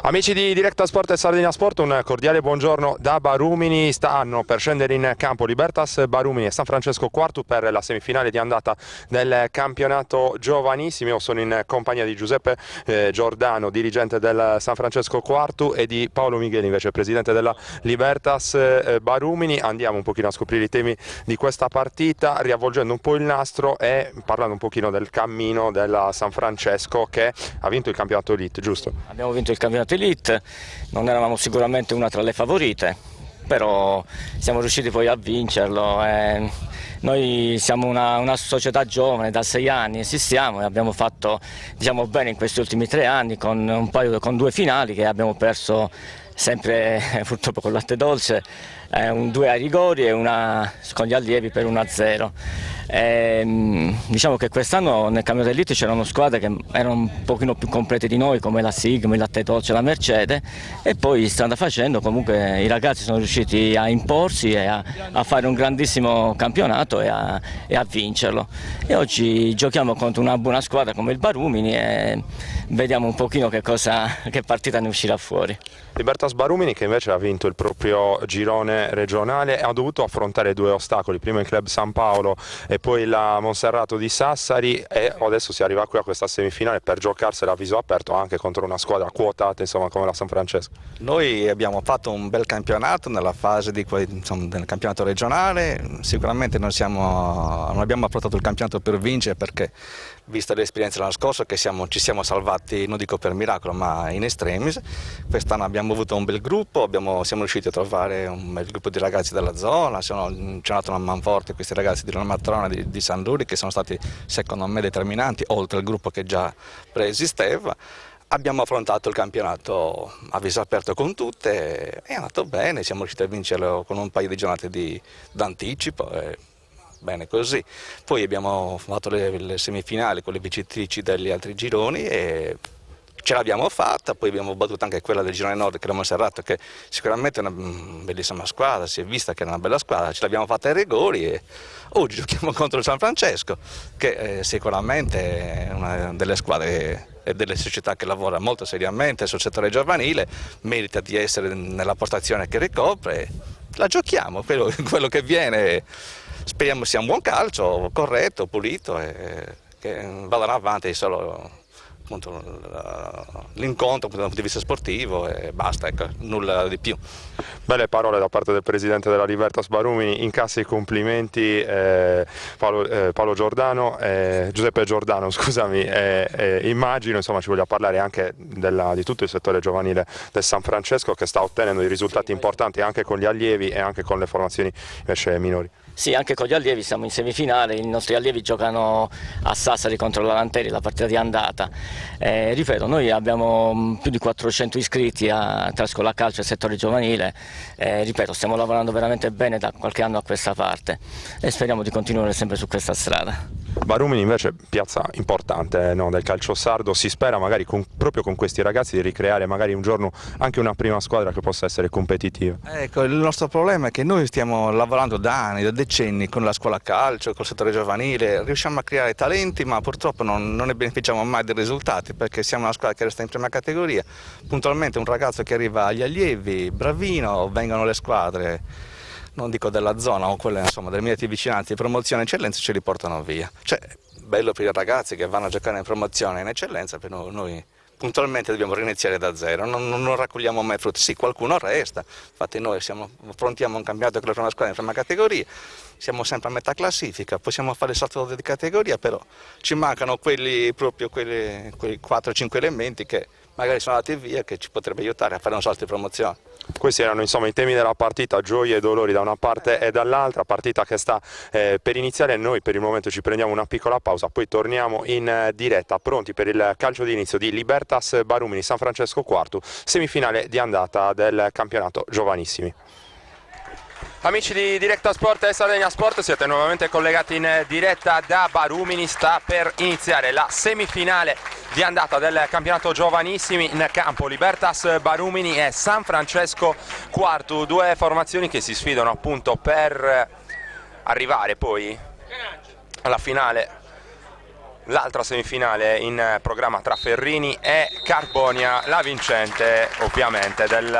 Amici di Directa Sport e Sardegna Sport, un cordiale buongiorno da Barumini. Stanno per scendere in campo Libertas Barumini e San Francesco Quartu per la semifinale di andata del campionato giovanissimi. Io sono in compagnia di Giuseppe Giordano, dirigente del San Francesco Quartu, e di Paolo Micheli, invece presidente della Libertas Barumini. Andiamo un pochino a scoprire i temi di questa partita, riavvolgendo un po' il nastro e parlando un pochino del cammino della San Francesco, che ha vinto il campionato Elite, giusto? Abbiamo vinto il campionato Elite, non eravamo sicuramente una tra le favorite, però siamo riusciti poi a vincerlo. Noi siamo una società giovane, da 6 anni esistiamo e abbiamo fatto, diciamo, bene in questi ultimi 3 anni con con 2 finali che abbiamo perso sempre purtroppo con latte dolce, 2 ai rigori e una con gli allievi per 1-0. Diciamo che quest'anno nel campionato Elite c'erano squadre che erano un pochino più complete di noi, come la Sigma, il Latte Dolce, la Mercede, e poi strada facendo comunque i ragazzi sono riusciti a imporsi e a fare un grandissimo campionato e a vincerlo. E oggi giochiamo contro una buona squadra come il Barumini e vediamo un pochino che partita ne uscirà fuori. Libertas Barumini, che invece ha vinto il proprio girone regionale, ha dovuto affrontare 2 ostacoli, prima il Club San Paolo e poi la Monserrato di Sassari, e adesso si arriva qui a questa semifinale per giocarsela a viso aperto anche contro una squadra quotata, insomma, come la San Francesco. Noi abbiamo fatto un bel campionato nella fase del campionato regionale. Sicuramente non abbiamo affrontato il campionato per vincere, perché vista l'esperienza dell'anno scorso che ci siamo salvati, non dico per miracolo, ma in extremis. Quest'anno abbiamo avuto un bel gruppo, siamo riusciti a trovare un bel gruppo di ragazzi della zona, c'è nato una manforte questi ragazzi di Matrona, di San Luri, che sono stati secondo me determinanti, oltre al gruppo che già preesisteva. Abbiamo affrontato il campionato a viso aperto con tutte, è andato bene, siamo riusciti a vincerlo con un paio di giornate d'anticipo. Bene così. Poi abbiamo fatto le semifinali con le vincitrici degli altri gironi e ce l'abbiamo fatta. Poi abbiamo battuto anche quella del girone nord, che è la Monserrato, che sicuramente è una bellissima squadra, si è vista che è una bella squadra, ce l'abbiamo fatta ai rigori e oggi giochiamo contro il San Francesco, che sicuramente è una delle squadre e delle società che lavora molto seriamente sul settore giovanile, merita di essere nella postazione che ricopre. La giochiamo, quello che viene. Speriamo sia un buon calcio, corretto, pulito e che vadano avanti solo l'incontro dal punto di vista sportivo e basta, ecco, nulla di più. Belle parole da parte del presidente della Libertas Barumini, incassa i complimenti Paolo Giordano, Giuseppe Giordano, scusami, immagino insomma ci voglia parlare anche di tutto il settore giovanile del San Francesco, che sta ottenendo dei risultati importanti anche con gli allievi e anche con le formazioni invece minori. Sì, anche con gli allievi siamo in semifinale, i nostri allievi giocano a Sassari contro la Lanteri, la partita di andata. Ripeto, noi abbiamo più di 400 iscritti tra scuola calcio e settore giovanile, ripeto, stiamo lavorando veramente bene da qualche anno a questa parte e speriamo di continuare sempre su questa strada. Barumini invece piazza importante, no, del calcio sardo, si spera magari proprio con questi ragazzi di ricreare magari un giorno anche una prima squadra che possa essere competitiva. Ecco, il nostro problema è che noi stiamo lavorando da anni, da decenni con la scuola calcio, col settore giovanile, riusciamo a creare talenti ma purtroppo non ne beneficiamo mai dei risultati, perché siamo una squadra che resta in prima categoria. Puntualmente un ragazzo che arriva agli allievi, bravino, vengono le squadre, non dico della zona o quelle insomma delle immediate vicinanze, di promozione e eccellenza, ce li portano via. Cioè, bello per i ragazzi che vanno a giocare in promozione e in eccellenza, per noi puntualmente dobbiamo riniziare da zero, non raccogliamo mai frutti. Sì, qualcuno resta, infatti noi affrontiamo un campionato con la prima squadra in prima categoria, siamo sempre a metà classifica, possiamo fare il salto di categoria, però ci mancano quei 4-5 elementi che magari sono andati via, che ci potrebbe aiutare a fare un salto di promozione. Questi erano insomma i temi della partita, gioie e dolori da una parte e dall'altra, partita che sta per iniziare. Noi per il momento ci prendiamo una piccola pausa, poi torniamo in diretta pronti per il calcio di inizio di Libertas Barumini San Francesco Quartu, semifinale di andata del campionato giovanissimi. Amici di Diretta Sport e Sardegna Sport, siete nuovamente collegati in diretta da Barumini. Sta per iniziare la semifinale di andata del campionato giovanissimi. In campo Libertas Barumini e San Francesco Quartu, due formazioni che si sfidano appunto per arrivare poi alla finale. L'altra semifinale in programma tra Ferrini e Carbonia. La vincente ovviamente del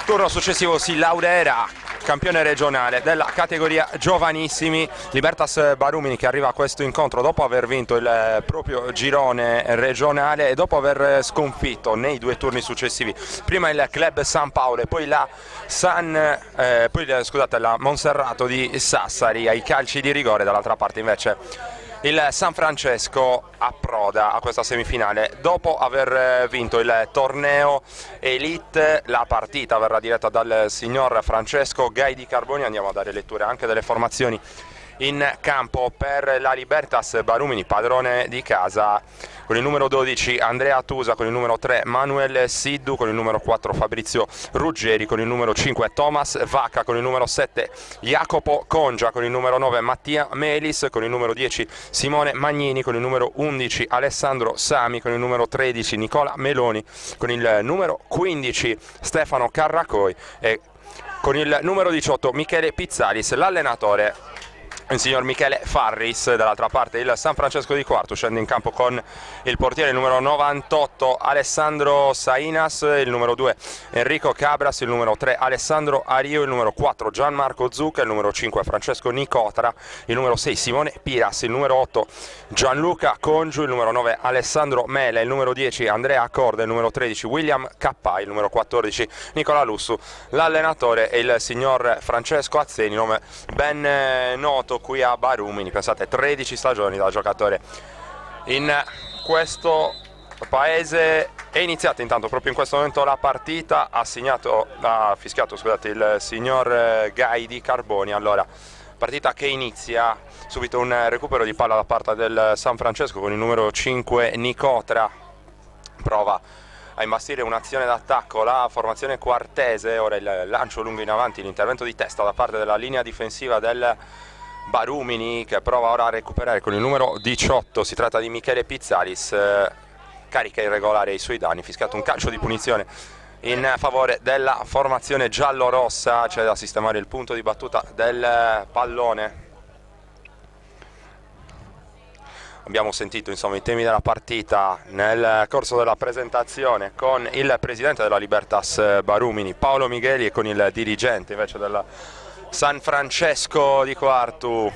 turno successivo si laureerà campione regionale della categoria giovanissimi. Libertas Barumini che arriva a questo incontro dopo aver vinto il proprio girone regionale e dopo aver sconfitto nei due turni successivi prima il Club San Paolo e poi la la Monserrato di Sassari ai calci di rigore. Dall'altra parte invece il San Francesco approda a questa semifinale dopo aver vinto il torneo Elite. La partita verrà diretta dal signor Francesco Gai di Carbonia. Andiamo a dare lettura anche delle formazioni in campo per la Libertas Barumini, padrone di casa, con il numero 12 Andrea Tusa, con il numero 3 Manuel Siddu, con il numero 4 Fabrizio Ruggeri, con il numero 5 Thomas Vacca, con il numero 7 Jacopo Congia, con il numero 9 Mattia Melis, con il numero 10 Simone Magnini, con il numero 11 Alessandro Sami, con il numero 13 Nicola Meloni, con il numero 15 Stefano Carracoi e con il numero 18 Michele Pizzalis. L'allenatore il signor Michele Farris. Dall'altra parte il San Francesco di Quartu scende in campo con il portiere il numero 98 Alessandro Sainas, il numero 2 Enrico Cabras, il numero 3 Alessandro Ario, il numero 4 Gianmarco Zucca, il numero 5 Francesco Nicotra, il numero 6 Simone Piras, il numero 8 Gianluca Congiu, il numero 9 Alessandro Mele, il numero 10 Andrea Corda, il numero 13 William Cappai, il numero 14 Nicola Lussu. L'allenatore è il signor Francesco Azzeni, nome ben noto qui a Barumini. Pensate, 13 stagioni da giocatore in questo paese. È iniziata intanto proprio in questo momento la partita, ha fischiato scusate, il signor Gai di Carbonia. Allora, partita che inizia, subito un recupero di palla da parte del San Francesco con il numero 5 Nicotra, prova a imbastire un'azione d'attacco la formazione quartese. Ora il lancio lungo in avanti, l'intervento di testa da parte della linea difensiva del Barumini che prova ora a recuperare con il numero 18, si tratta di Michele Pizzalis, carica irregolare ai suoi danni, fischiato un calcio di punizione in favore della formazione giallo-rossa. C'è da sistemare il punto di battuta del pallone. Abbiamo sentito insomma i temi della partita nel corso della presentazione con il presidente della Libertas Barumini Paolo Micheli e con il dirigente invece della San Francesco di Quartu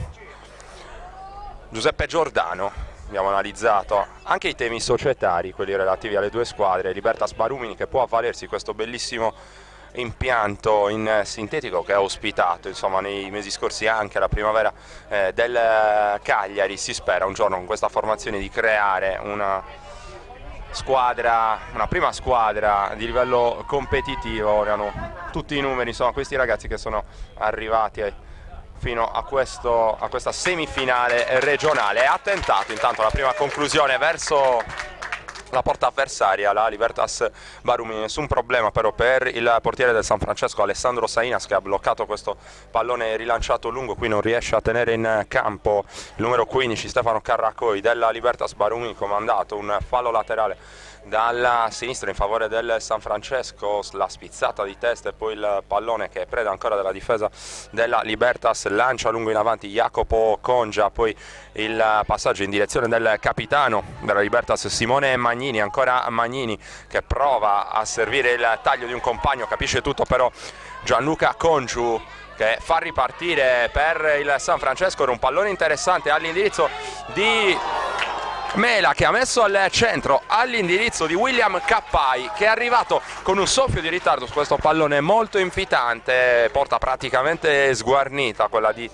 Giuseppe Giordano. Abbiamo analizzato anche i temi societari, quelli relativi alle due squadre. Libertas Barumini che può avvalersi di questo bellissimo impianto in sintetico che ha ospitato insomma nei mesi scorsi anche la primavera del Cagliari. Si spera un giorno con questa formazione di creare una prima squadra di livello competitivo. Erano tutti i numeri insomma questi ragazzi che sono arrivati fino a questa semifinale regionale. Ha tentato intanto la prima conclusione verso la porta avversaria la Libertas Barumini, nessun problema però per il portiere del San Francesco Alessandro Sainas che ha bloccato questo pallone rilanciato lungo. Qui non riesce a tenere in campo il numero 15 Stefano Carracoi della Libertas Barumini, comandato un fallo laterale dalla sinistra in favore del San Francesco, la spizzata di testa e poi il pallone che è preda ancora della difesa della Libertas. Lancia lungo in avanti Jacopo Congia, poi il passaggio in direzione del capitano della Libertas Simone Magnini, ancora Magnini che prova a servire il taglio di un compagno, capisce tutto però Gianluca Congiu che fa ripartire per il San Francesco un pallone interessante all'indirizzo di Mela che ha messo al centro all'indirizzo di William Cappai che è arrivato con un soffio di ritardo su questo pallone molto invitante, porta praticamente sguarnita quella di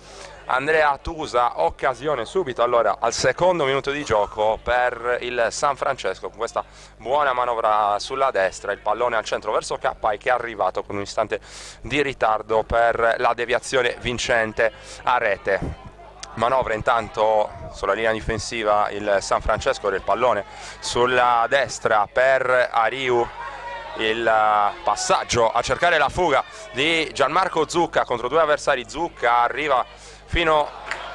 Andrea Tusa. Occasione subito allora al secondo minuto di gioco per il San Francesco con questa buona manovra sulla destra, il pallone al centro verso Cappai che è arrivato con un istante di ritardo per la deviazione vincente a rete. Manovra intanto sulla linea difensiva il San Francesco del pallone sulla destra per Ariu il passaggio a cercare la fuga di Gianmarco Zucca contro due avversari. Zucca arriva fino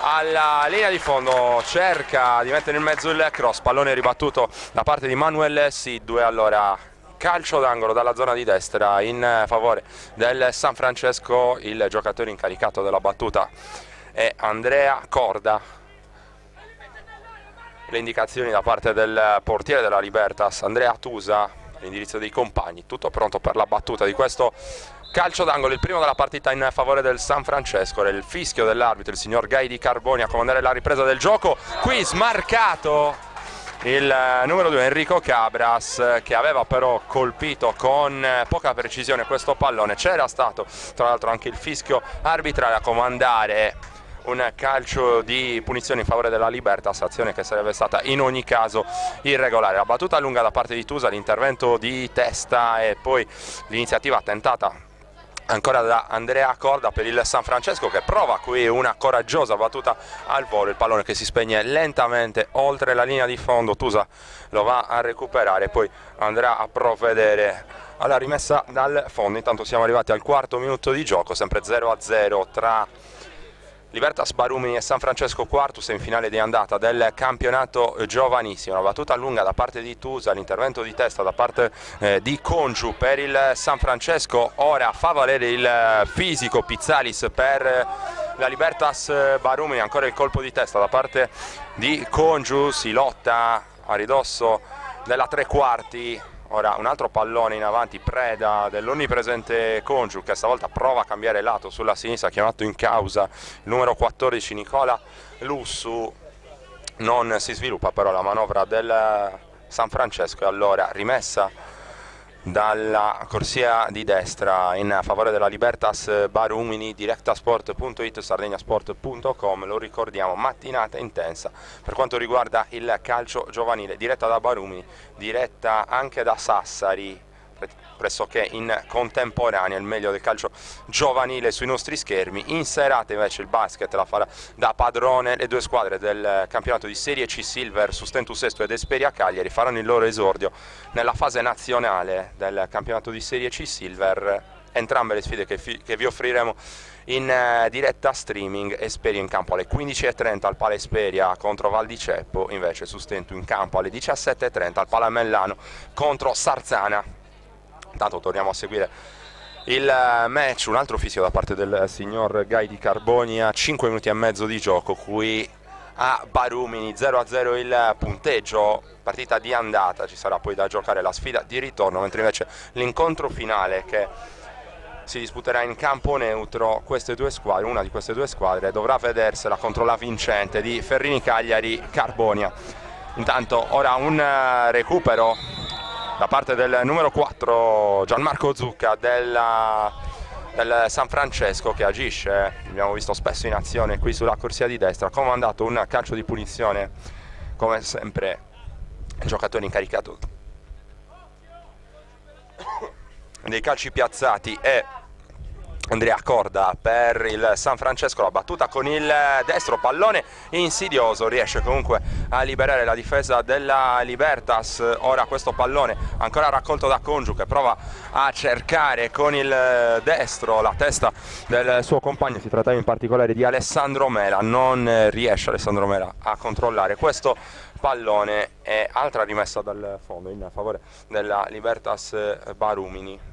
alla linea di fondo, cerca di mettere in mezzo il cross, pallone ribattuto da parte di Manuel Sidue. Allora calcio d'angolo dalla zona di destra in favore del San Francesco. Il giocatore incaricato della battuta è Andrea Corda. Le indicazioni da parte del portiere della Libertas, Andrea Tusa, l'indirizzo dei compagni, tutto pronto per la battuta di questo calcio d'angolo, il primo della partita in favore del San Francesco. Il fischio dell'arbitro, il signor Gai di Carboni, a comandare la ripresa del gioco. Qui smarcato il numero 2 Enrico Cabras, che aveva però colpito con poca precisione questo pallone. C'era stato tra l'altro anche il fischio arbitrale a comandare un calcio di punizione in favore della Libertas, azione che sarebbe stata in ogni caso irregolare. La battuta lunga da parte di Tusa, l'intervento di testa e poi l'iniziativa tentata ancora da Andrea Corda per il San Francesco, che prova qui una coraggiosa battuta al volo. Il pallone che si spegne lentamente oltre la linea di fondo. Tusa lo va a recuperare, poi andrà a provvedere alla rimessa dal fondo. Intanto siamo arrivati al quarto minuto di gioco, sempre 0-0 tra Libertas Barumini e San Francesco, quarto semifinale di andata del campionato giovanissimo. Una battuta lunga da parte di Tusa, l'intervento di testa da parte di Congiu per il San Francesco. Ora fa valere il fisico Pizzalis per la Libertas Barumini, ancora il colpo di testa da parte di Congiu, si lotta a ridosso della tre quarti. Ora un altro pallone in avanti, preda dell'onnipresente Congiu, che stavolta prova a cambiare lato sulla sinistra, chiamato in causa il numero 14 Nicola Lussu. Non si sviluppa però la manovra del San Francesco, e allora rimessa dalla corsia di destra in favore della Libertas Barumini. Directasport.it, sardegnasport.com, lo ricordiamo, mattinata intensa per quanto riguarda il calcio giovanile, diretta da Barumini, diretta anche da Sassari, pressoché in contemporanea, il meglio del calcio giovanile sui nostri schermi. In serata invece il basket la farà da padrone. Le due squadre del campionato di Serie C Silver, Sustentus Sesto ed Esperia Cagliari, faranno il loro esordio nella fase nazionale del campionato di Serie C Silver. Entrambe le sfide che vi offriremo in diretta streaming. Esperia in campo alle 15:30 al Pala Esperia contro Val di Ceppo, invece Sustentu in campo alle 17:30 al Pala Mellano contro Sarzana. Intanto torniamo a seguire il match, un altro fischio da parte del signor Gai di Carbonia, 5 minuti e mezzo di gioco qui a Barumini, 0-0 il punteggio, partita di andata. Ci sarà poi da giocare la sfida di ritorno, mentre invece l'incontro finale, che si disputerà in campo neutro, queste due squadre, una di queste due squadre dovrà vedersela contro la vincente di Ferrini Cagliari Carbonia. Intanto ora un recupero da parte del numero 4 Gianmarco Zucca del San Francesco, che agisce, abbiamo visto spesso in azione qui sulla corsia di destra. Ha comandato un calcio di punizione, come sempre il giocatore incaricato dei calci piazzati è Andrea Corda per il San Francesco. La battuta con il destro, pallone insidioso, riesce comunque a liberare la difesa della Libertas. Ora questo pallone ancora raccolto da Congiu, che prova a cercare con il destro la testa del suo compagno. Si trattava in particolare di Alessandro Mela, non riesce Alessandro Mela a controllare questo pallone, e altra rimessa dal fondo in favore della Libertas Barumini.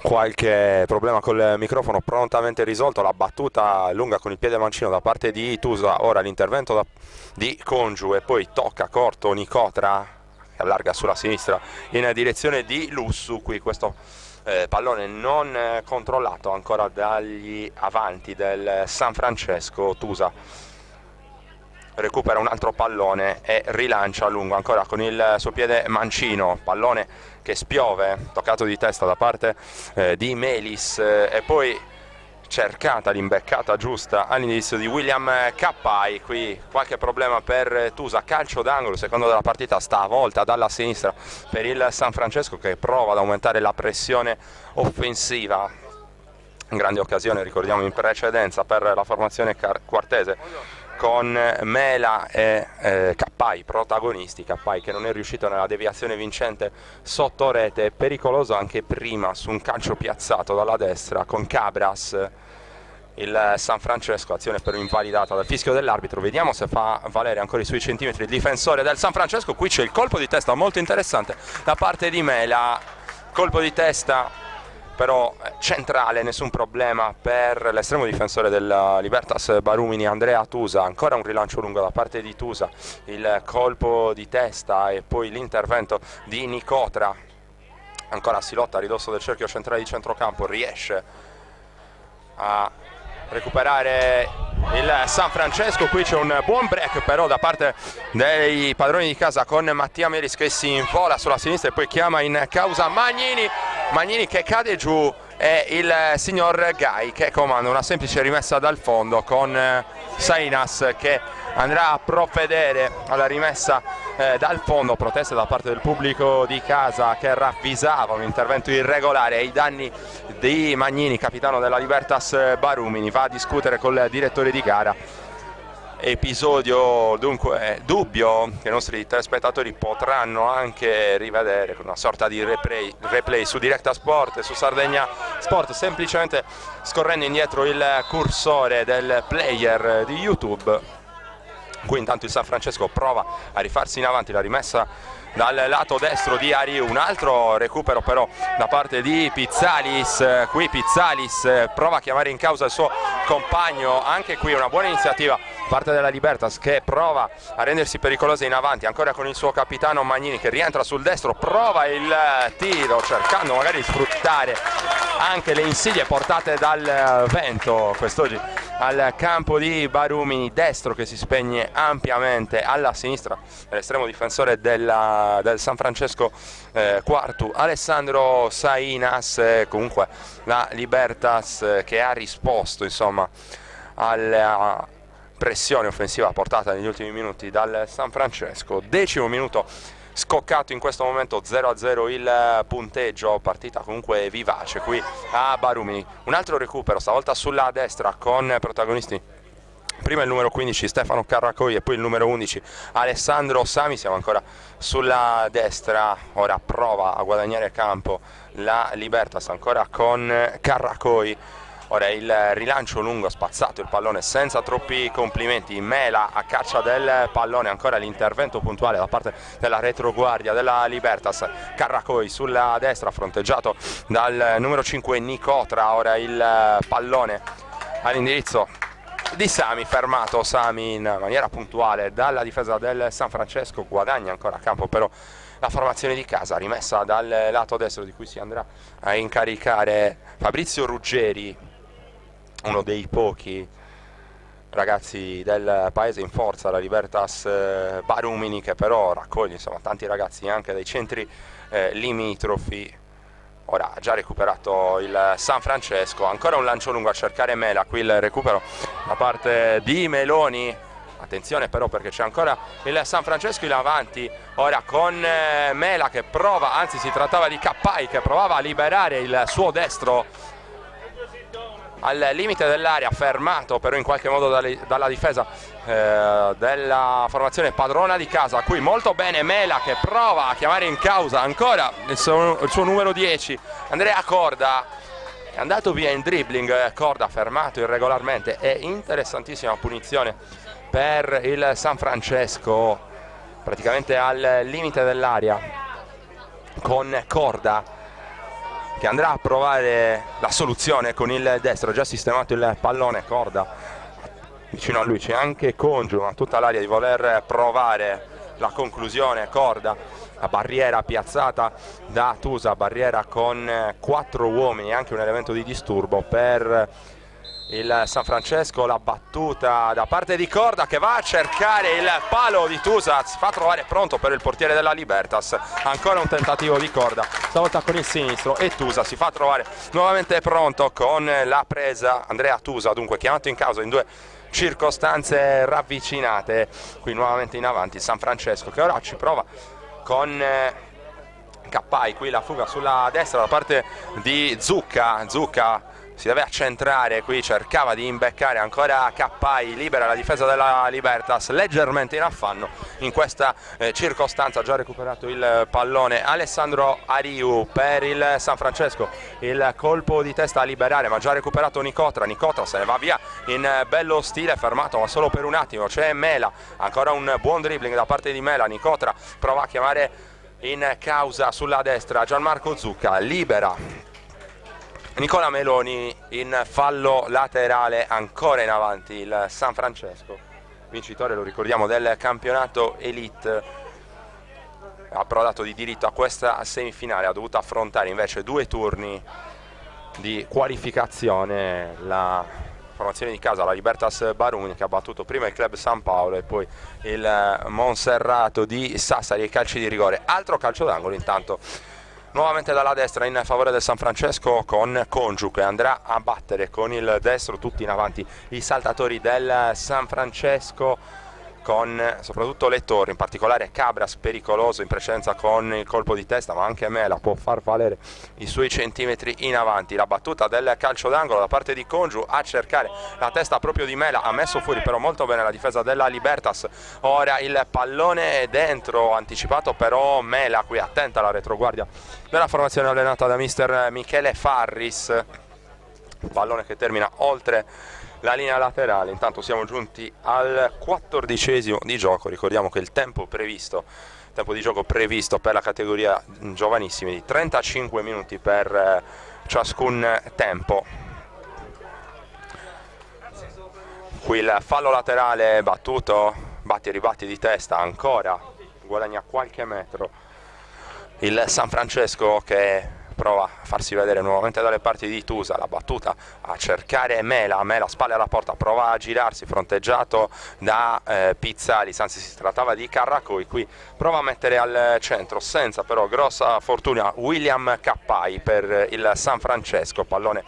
Qualche problema col microfono prontamente risolto. La battuta lunga con il piede mancino da parte di Tusa. Ora l'intervento di Congiu, e poi tocca corto Nicotra, che allarga sulla sinistra in direzione di Lussu. Qui questo pallone non controllato ancora dagli avanti del San Francesco. Tusa recupera un altro pallone e rilancia a lungo ancora con il suo piede mancino, pallone che spiove, toccato di testa da parte di Melis, e poi cercata l'imbeccata giusta all'inizio di William Cappai. Qui qualche problema per Tusa, calcio d'angolo, secondo della partita, stavolta dalla sinistra per il San Francesco, che prova ad aumentare la pressione offensiva grande occasione, ricordiamo, in precedenza per la formazione quartese, con Mela e Cappai protagonisti. Cappai che non è riuscito nella deviazione vincente sotto rete, pericoloso anche prima su un calcio piazzato dalla destra con Cabras. Il San Francesco, azione però invalidata dal fischio dell'arbitro. Vediamo se fa valere ancora i suoi centimetri il difensore del San Francesco. Qui c'è il colpo di testa molto interessante da parte di Mela, colpo di testa però centrale, nessun problema per l'estremo difensore della Libertas Barumini, Andrea Tusa. Ancora un rilancio lungo da parte di Tusa, il colpo di testa e poi l'intervento di Nicotra. Ancora si lotta a ridosso del cerchio centrale di centrocampo, riesce a recuperare il San Francesco. Qui c'è un buon break però da parte dei padroni di casa, con Mattia Melis che si invola sulla sinistra e poi chiama in causa Magnini che cade giù, e il signor Gai che comanda una semplice rimessa dal fondo con Sainas che andrà a provvedere alla rimessa dal fondo. Proteste da parte del pubblico di casa che ravvisava un intervento irregolare ai danni di Magnini, capitano della Libertas Barumini. Va a discutere col direttore di gara. Episodio dunque dubbio che i nostri telespettatori potranno anche rivedere con una sorta di replay su Directa Sport e su Sardegna Sport, semplicemente scorrendo indietro il cursore del player di YouTube. Qui intanto il San Francesco prova a rifarsi in avanti, la rimessa dal lato destro di Ariu, un altro recupero però da parte di Pizzalis. Qui Pizzalis prova a chiamare in causa il suo compagno, anche qui una buona iniziativa parte della Libertas che prova a rendersi pericolosa in avanti, ancora con il suo capitano Magnini che rientra sul destro, prova il tiro cercando magari di sfruttare anche le insidie portate dal vento quest'oggi al campo di Barumini. Destro che si spegne ampiamente alla sinistra dell'estremo difensore del San Francesco Quartu, Alessandro Sainas. Comunque la Libertas che ha risposto insomma alla pressione offensiva portata negli ultimi minuti dal San Francesco. 10° minuto scoccato in questo momento, 0-0 il punteggio, partita comunque vivace qui a Barumini. Un altro recupero stavolta sulla destra con protagonisti prima il numero 15 Stefano Carracoi e poi il numero 11 Alessandro Sami. Siamo ancora sulla destra, ora prova a guadagnare campo la Libertas ancora con Carracoi. Ora il rilancio lungo, spazzato il pallone senza troppi complimenti, Mela a caccia del pallone, ancora l'intervento puntuale da parte della retroguardia della Libertas. Carracoi sulla destra fronteggiato dal numero 5 Nicotra, ora il pallone all'indirizzo di Sami, fermato Sami in maniera puntuale dalla difesa del San Francesco. Guadagna ancora a campo però la formazione di casa, rimessa dal lato destro di cui si andrà a incaricare Fabrizio Ruggeri, uno dei pochi ragazzi del paese in forza, la Libertas Barumini, che però raccoglie insomma tanti ragazzi anche dai centri limitrofi. Ora ha già recuperato il San Francesco, ancora un lancio lungo a cercare Mela, qui il recupero da parte di Meloni. Attenzione però perché c'è ancora il San Francesco in avanti, ora con Mela che prova, anzi si trattava di Cappai che provava a liberare il suo destro al limite dell'area, fermato però in qualche modo dalla difesa della formazione padrona di casa. Qui molto bene Mela che prova a chiamare in causa ancora il suo numero 10 Andrea Corda, è andato via in dribbling Corda, fermato irregolarmente. E interessantissima punizione per il San Francesco, praticamente al limite dell'area, con Corda che andrà a provare la soluzione con il destro. Già sistemato il pallone Corda, vicino a lui c'è anche Congiu, ma tutta l'aria di voler provare la conclusione. Corda, la barriera piazzata da Tusa, barriera con 4 uomini, anche un elemento di disturbo per il San Francesco. La battuta da parte di Corda che va a cercare il palo di Tusa, si fa trovare pronto per il portiere della Libertas. Ancora un tentativo di Corda, stavolta con il sinistro, e Tusa si fa trovare nuovamente pronto con la presa. Andrea Tusa dunque chiamato in causa in 2 circostanze ravvicinate. Qui nuovamente in avanti il San Francesco che ora ci prova con Cappai, qui la fuga sulla destra da parte di Zucca si deve accentrare qui, cercava di imbeccare ancora Cappai, libera la difesa della Libertas, leggermente in affanno in questa circostanza. Ha già recuperato il pallone Alessandro Ariu per il San Francesco, il colpo di testa a liberare, ma già recuperato Nicotra se ne va via in bello stile, fermato ma solo per un attimo. C'è Mela, ancora un buon dribbling da parte di Mela, Nicotra prova a chiamare in causa sulla destra Gianmarco Zucca, libera Nicola Meloni in fallo laterale, ancora in avanti il San Francesco, vincitore, lo ricordiamo, del campionato Elite, approdato di diritto a questa semifinale. Ha dovuto affrontare invece 2 turni di qualificazione la formazione di casa, la Libertas Barumini, che ha battuto prima il Club San Paolo e poi il Monserrato di Sassari ai calci di rigore. Altro calcio d'angolo intanto nuovamente dalla destra in favore del San Francesco, con Congiu che andrà a battere con il destro, tutti in avanti i saltatori del San Francesco, con soprattutto le torri, in particolare Cabras pericoloso in precedenza con il colpo di testa, ma anche Mela può far valere i suoi centimetri in avanti. La battuta del calcio d'angolo da parte di Congiu, a cercare la testa proprio di Mela, ha messo fuori però molto bene la difesa della Libertas. Ora il pallone è dentro, anticipato però Mela, qui attenta alla retroguardia della formazione allenata da mister Michele Farris, pallone che termina oltre la linea laterale. Intanto siamo giunti al 14° di gioco. Ricordiamo che il tempo di gioco previsto per la categoria giovanissimi di 35 minuti per ciascun tempo. Qui il fallo laterale battuto, batti e ribatti di testa, ancora guadagna qualche metro il San Francesco, che prova a farsi vedere nuovamente dalle parti di Tusa. La battuta a cercare Mela, spalle alla porta, prova a girarsi, fronteggiato da Pizzalis, anzi si trattava di Carracoi, qui prova a mettere al centro, senza però grossa fortuna, William Cappai per il San Francesco, pallone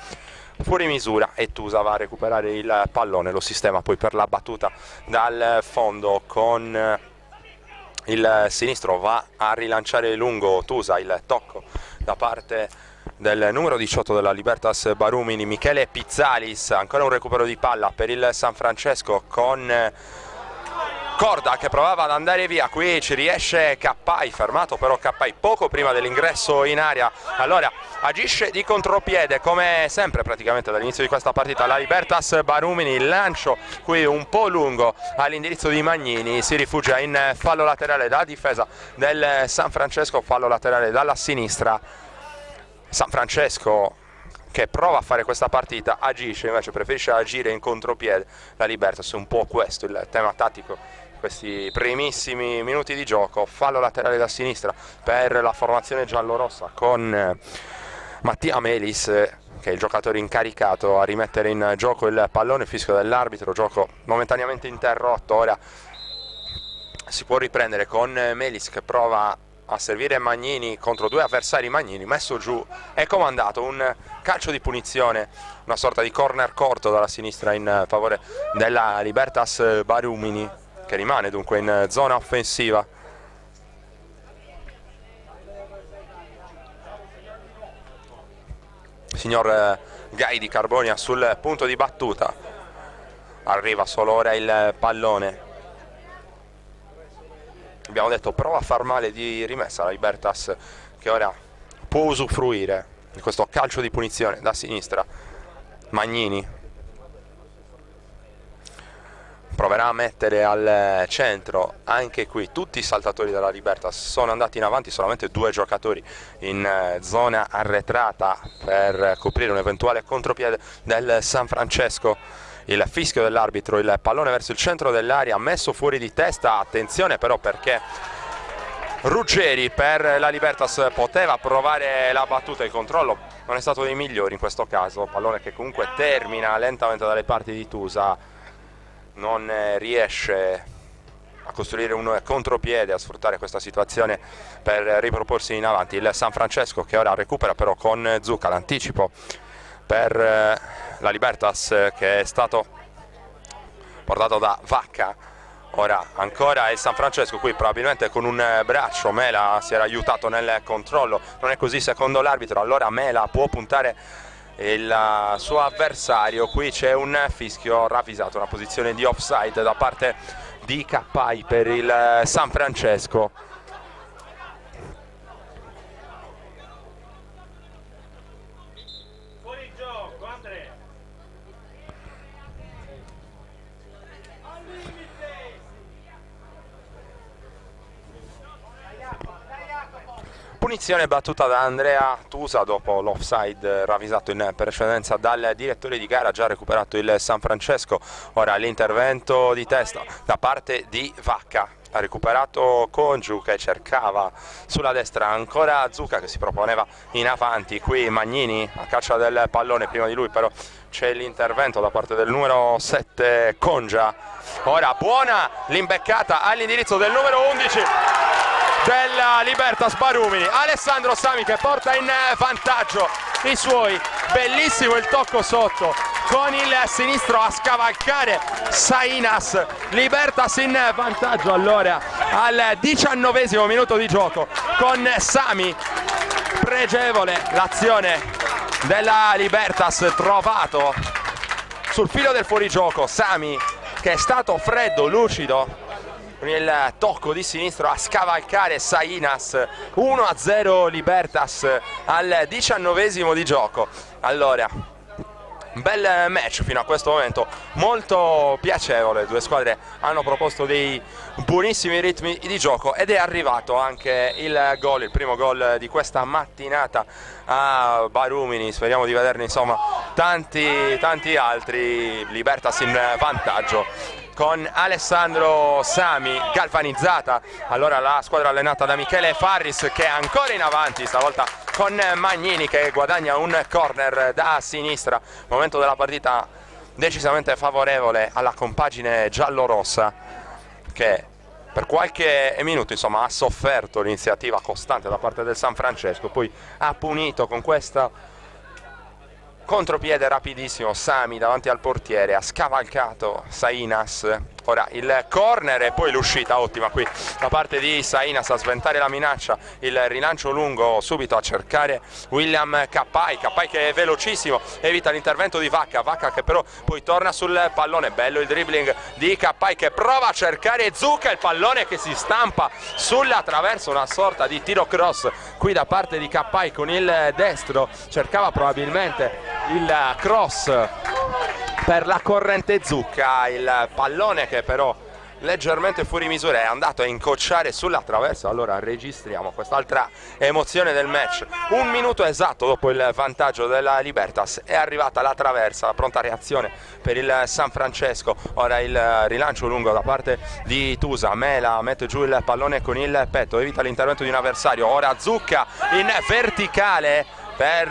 fuori misura e Tusa va a recuperare il pallone. Lo sistema poi per la battuta dal fondo con il sinistro, va a rilanciare lungo Tusa, il tocco da parte del numero 18 della Libertas Barumini, Michele Pizzalis, ancora un recupero di palla per il San Francesco con Corda che provava ad andare via, qui ci riesce Cappai, fermato però Cappai poco prima dell'ingresso in area, allora agisce di contropiede come sempre praticamente dall'inizio di questa partita la Libertas Barumini. Il lancio qui un po' lungo all'indirizzo di Magnini, si rifugia in fallo laterale da difesa del San Francesco, fallo laterale dalla sinistra. San Francesco che prova a fare questa partita, agisce, invece preferisce agire in contropiede la Libertas, un po' questo il tema tattico questi primissimi minuti di gioco. Fallo laterale da sinistra per la formazione giallorossa con Mattia Melis, che è il giocatore incaricato a rimettere in gioco il pallone. Fischio dell'arbitro, gioco momentaneamente interrotto, ora si può riprendere con Melis che prova a servire Magnini contro 2 avversari. Magnini messo giù e comandato un calcio di punizione, una sorta di corner corto dalla sinistra in favore della Libertas Barumini, che rimane dunque in zona offensiva. Signor Gai di Carbonia sul punto di battuta, arriva solo ora il pallone. Abbiamo detto prova a far male di rimessa la Libertas, che ora può usufruire di questo calcio di punizione da sinistra. Magnini proverà a mettere al centro, anche qui tutti i saltatori della Libertas sono andati in avanti, solamente 2 giocatori in zona arretrata per coprire un eventuale contropiede del San Francesco. Il fischio dell'arbitro, il pallone verso il centro dell'area, messo fuori di testa, attenzione però perché Ruggeri per la Libertas poteva provare la battuta, il controllo non è stato dei migliori in questo caso, pallone che comunque termina lentamente dalle parti di Tusa, non riesce a costruire un contropiede, a sfruttare questa situazione per riproporsi in avanti. Il San Francesco che ora recupera però con Zucca, l'anticipo per la Libertas che è stato portato da Vacca. Ora ancora il San Francesco, qui probabilmente con un braccio Mela si era aiutato nel controllo, non è così secondo l'arbitro, allora Mela può puntare il suo avversario. Qui c'è un fischio ravvisato, una posizione di offside da parte di Cappai per il San Francesco. Punizione battuta da Andrea Tusa dopo l'offside ravvisato in precedenza dal direttore di gara, già recuperato il San Francesco. Ora l'intervento di testa da parte di Vacca, ha recuperato Congiu che cercava sulla destra, ancora Zucca che si proponeva in avanti, qui Magnini a caccia del pallone, prima di lui però c'è l'intervento da parte del numero 7 Congia. Ora buona l'imbeccata all'indirizzo del numero 11 della Libertas Barumini, Alessandro Sami, che porta in vantaggio i suoi. Bellissimo il tocco sotto con il sinistro a scavalcare Sainas. Libertas in vantaggio allora al 19° minuto di gioco con Sami. Pregevole l'azione della Libertas, trovato sul filo del fuorigioco Sami, che è stato freddo, lucido con il tocco di sinistro a scavalcare Sainas. 1-0 Libertas al 19° di gioco. Allora, bel match fino a questo momento, molto piacevole. Le due squadre hanno proposto dei buonissimi ritmi di gioco ed è arrivato anche il gol, il primo gol di questa mattinata a Barumini. Speriamo di vederne insomma tanti altri. Libertas in vantaggio con Alessandro Sami, galvanizzata allora la squadra allenata da Michele Farris, che è ancora in avanti, stavolta con Magnini che guadagna un corner da sinistra. Momento della partita decisamente favorevole alla compagine giallorossa, che per qualche minuto insomma ha sofferto l'iniziativa costante da parte del San Francesco, poi ha punito con questa contropiede rapidissimo Sami davanti al portiere, ha scavalcato Sainas. Ora il corner e poi l'uscita ottima qui da parte di Sainas a sventare la minaccia, il rilancio lungo subito a cercare William Cappai che è velocissimo, evita l'intervento di Vacca che però poi torna sul pallone. Bello il dribbling di Cappai che prova a cercare Zucca, il pallone che si stampa sulla traversa, una sorta di tiro cross qui da parte di Cappai con il destro, cercava probabilmente il cross per la corrente Zucca, il pallone che però leggermente fuori misura è andato a incocciare sulla traversa. Allora registriamo quest'altra emozione del match. Un minuto esatto dopo il vantaggio della Libertas è arrivata la traversa, la pronta reazione per il San Francesco. Ora il rilancio lungo da parte di Tusa, Mela mette giù il pallone con il petto, evita l'intervento di un avversario. Ora Zucca in verticale per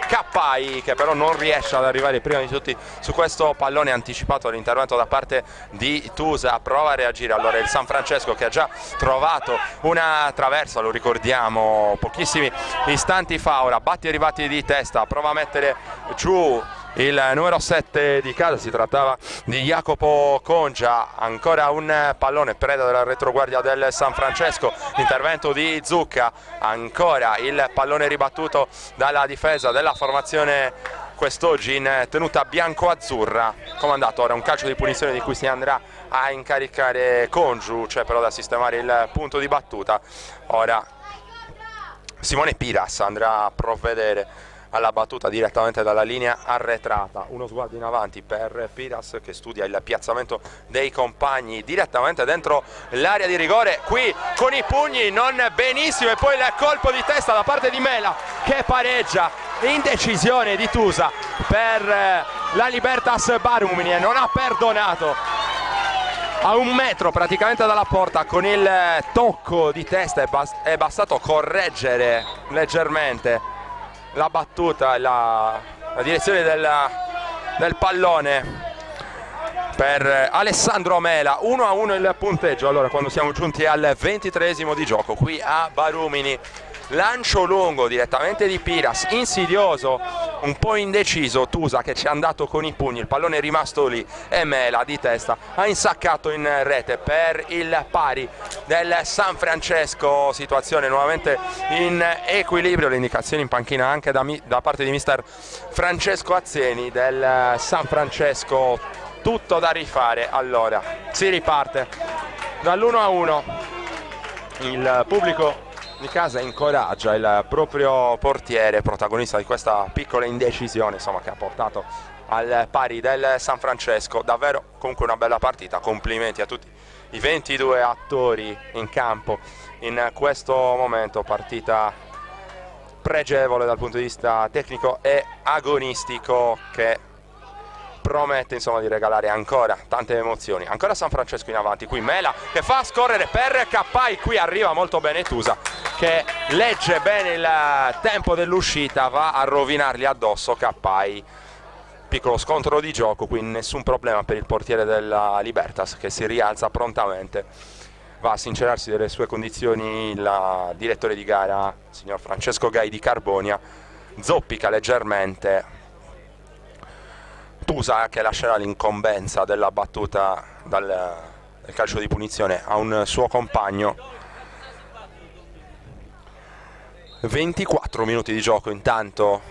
Cappai, che però non riesce ad arrivare prima di tutti su questo pallone anticipato all'intervento da parte di Tusa. Prova a reagire allora il San Francesco, che ha già trovato una traversa, lo ricordiamo, pochissimi istanti fa. Ora batti e ribatti di testa, prova a mettere giù il numero 7 di casa, si trattava di Jacopo Congia. Ancora un pallone preda della retroguardia del San Francesco, intervento di Zucca, ancora il pallone ribattuto dalla difesa della formazione quest'oggi in tenuta bianco-azzurra. Comandato ora un calcio di punizione di cui si andrà a incaricare Congiu, c'è però da sistemare il punto di battuta. Ora Simone Piras andrà a provvedere alla battuta direttamente dalla linea arretrata. Uno sguardo in avanti per Piras, che studia il piazzamento dei compagni direttamente dentro l'area di rigore, qui con i pugni non benissimo, e poi il colpo di testa da parte di Mela che pareggia. Indecisione di Tusa per la Libertas Barumini, e non ha perdonato. A un metro praticamente dalla porta, con il tocco di testa è bastato correggere leggermente la battuta, la direzione del pallone per Alessandro Mela. 1-1 il punteggio allora quando siamo giunti al 23° di gioco qui a Barumini. lancio lungo direttamente di Piras, insidioso, un po' indeciso Tusa che ci è andato con i pugni, il pallone è rimasto lì e Mela di testa ha insaccato in rete per il pari del San Francesco. Situazione nuovamente in equilibrio, le indicazioni in panchina anche da parte di mister Francesco Azzeni del San Francesco. Tutto da rifare, allora si riparte dall'1-1, il pubblico di casa incoraggia il proprio portiere, protagonista di questa piccola indecisione, insomma, che ha portato al pari del San Francesco. Davvero comunque una bella partita, complimenti a tutti i 22 attori in campo in questo momento, partita pregevole dal punto di vista tecnico e agonistico che promette insomma di regalare ancora tante emozioni. Ancora San Francesco in avanti, qui Mela che fa scorrere per Cappai, qui arriva molto bene Tusa che legge bene il tempo dell'uscita, va a rovinargli addosso Cappai. Piccolo scontro di gioco, qui nessun problema per il portiere della Libertas che si rialza prontamente, va a sincerarsi delle sue condizioni il direttore di gara, signor Francesco Gai di Carbonia, zoppica leggermente Tusa che lascerà l'incombenza della battuta del calcio di punizione a un suo compagno. 24 minuti di gioco intanto,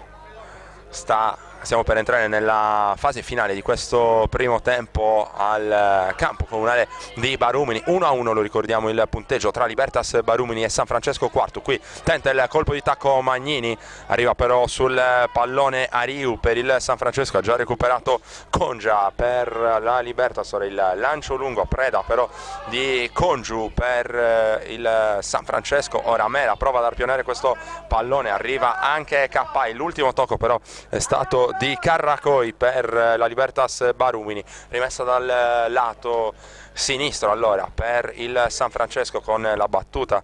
stiamo per entrare nella fase finale di questo primo tempo al campo comunale di Barumini. 1-1 lo ricordiamo il punteggio tra Libertas Barumini e San Francesco Quartu. Qui tenta il colpo di tacco Magnini, arriva però sul pallone Ariu per il San Francesco, ha già recuperato Congia per la Libertas. Ora il lancio lungo, preda però di Congiu per il San Francesco. Ora Mela prova ad arpionare questo pallone, arriva anche Cappai, l'ultimo tocco però è stato di Carracoi per la Libertas Barumini, rimessa dal lato sinistro allora per il San Francesco con la battuta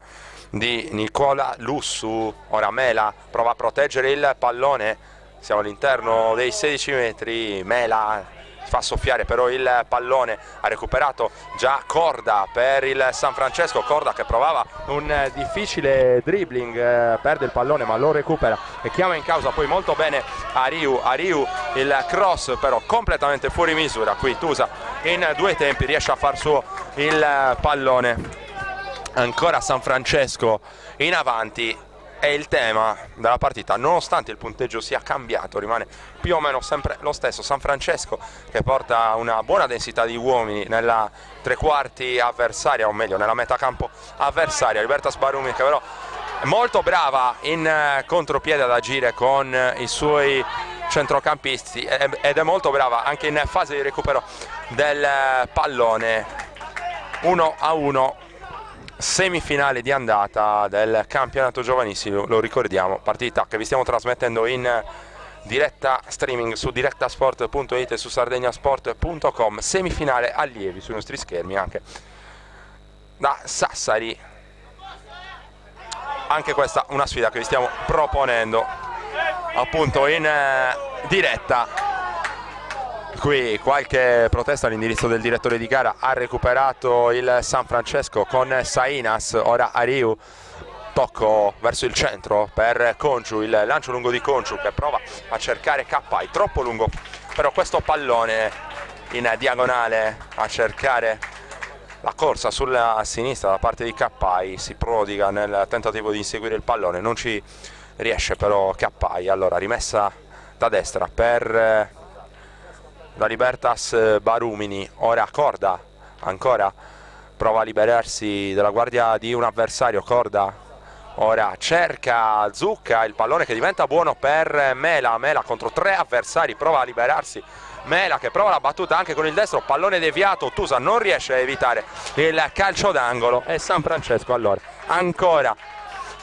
di Nicola Lussu. Ora Mela prova a proteggere il pallone, siamo all'interno dei 16 metri, Mela fa soffiare però il pallone, ha recuperato già Corda per il San Francesco, Corda che provava un difficile dribbling, perde il pallone ma lo recupera e chiama in causa poi molto bene Ariu, il cross però completamente fuori misura, qui Tusa in due tempi riesce a far suo il pallone. Ancora San Francesco in avanti. È il tema della partita, nonostante il punteggio sia cambiato, rimane più o meno sempre lo stesso. San Francesco che porta una buona densità di uomini nella tre quarti avversaria, o meglio nella metà campo avversaria. Libertas Barumini che però è molto brava in contropiede ad agire con i suoi centrocampisti ed è molto brava anche in fase di recupero del pallone. 1-1. Semifinale di andata del campionato giovanissimo, lo ricordiamo, partita che vi stiamo trasmettendo in diretta streaming su directasport.it e su sardegnasport.com, semifinale allievi sui nostri schermi anche da Sassari. Anche questa una sfida che vi stiamo proponendo appunto in diretta. Qui qualche protesta all'indirizzo del direttore di gara, ha recuperato il San Francesco con Sainas, ora Ariu, tocco verso il centro per Conciu, il lancio lungo di Conciu che prova a cercare Cappai, troppo lungo però questo pallone in diagonale a cercare la corsa sulla sinistra da parte di Cappai, si prodiga nel tentativo di inseguire il pallone, non ci riesce però Cappai, allora rimessa da destra per la Libertas Barumini. Ora Corda ancora prova a liberarsi dalla guardia di un avversario, Corda ora cerca Zucca, il pallone che diventa buono per Mela contro tre avversari, prova a liberarsi Mela che prova la battuta anche con il destro, pallone deviato, Tusa non riesce a evitare il calcio d'angolo e San Francesco allora ancora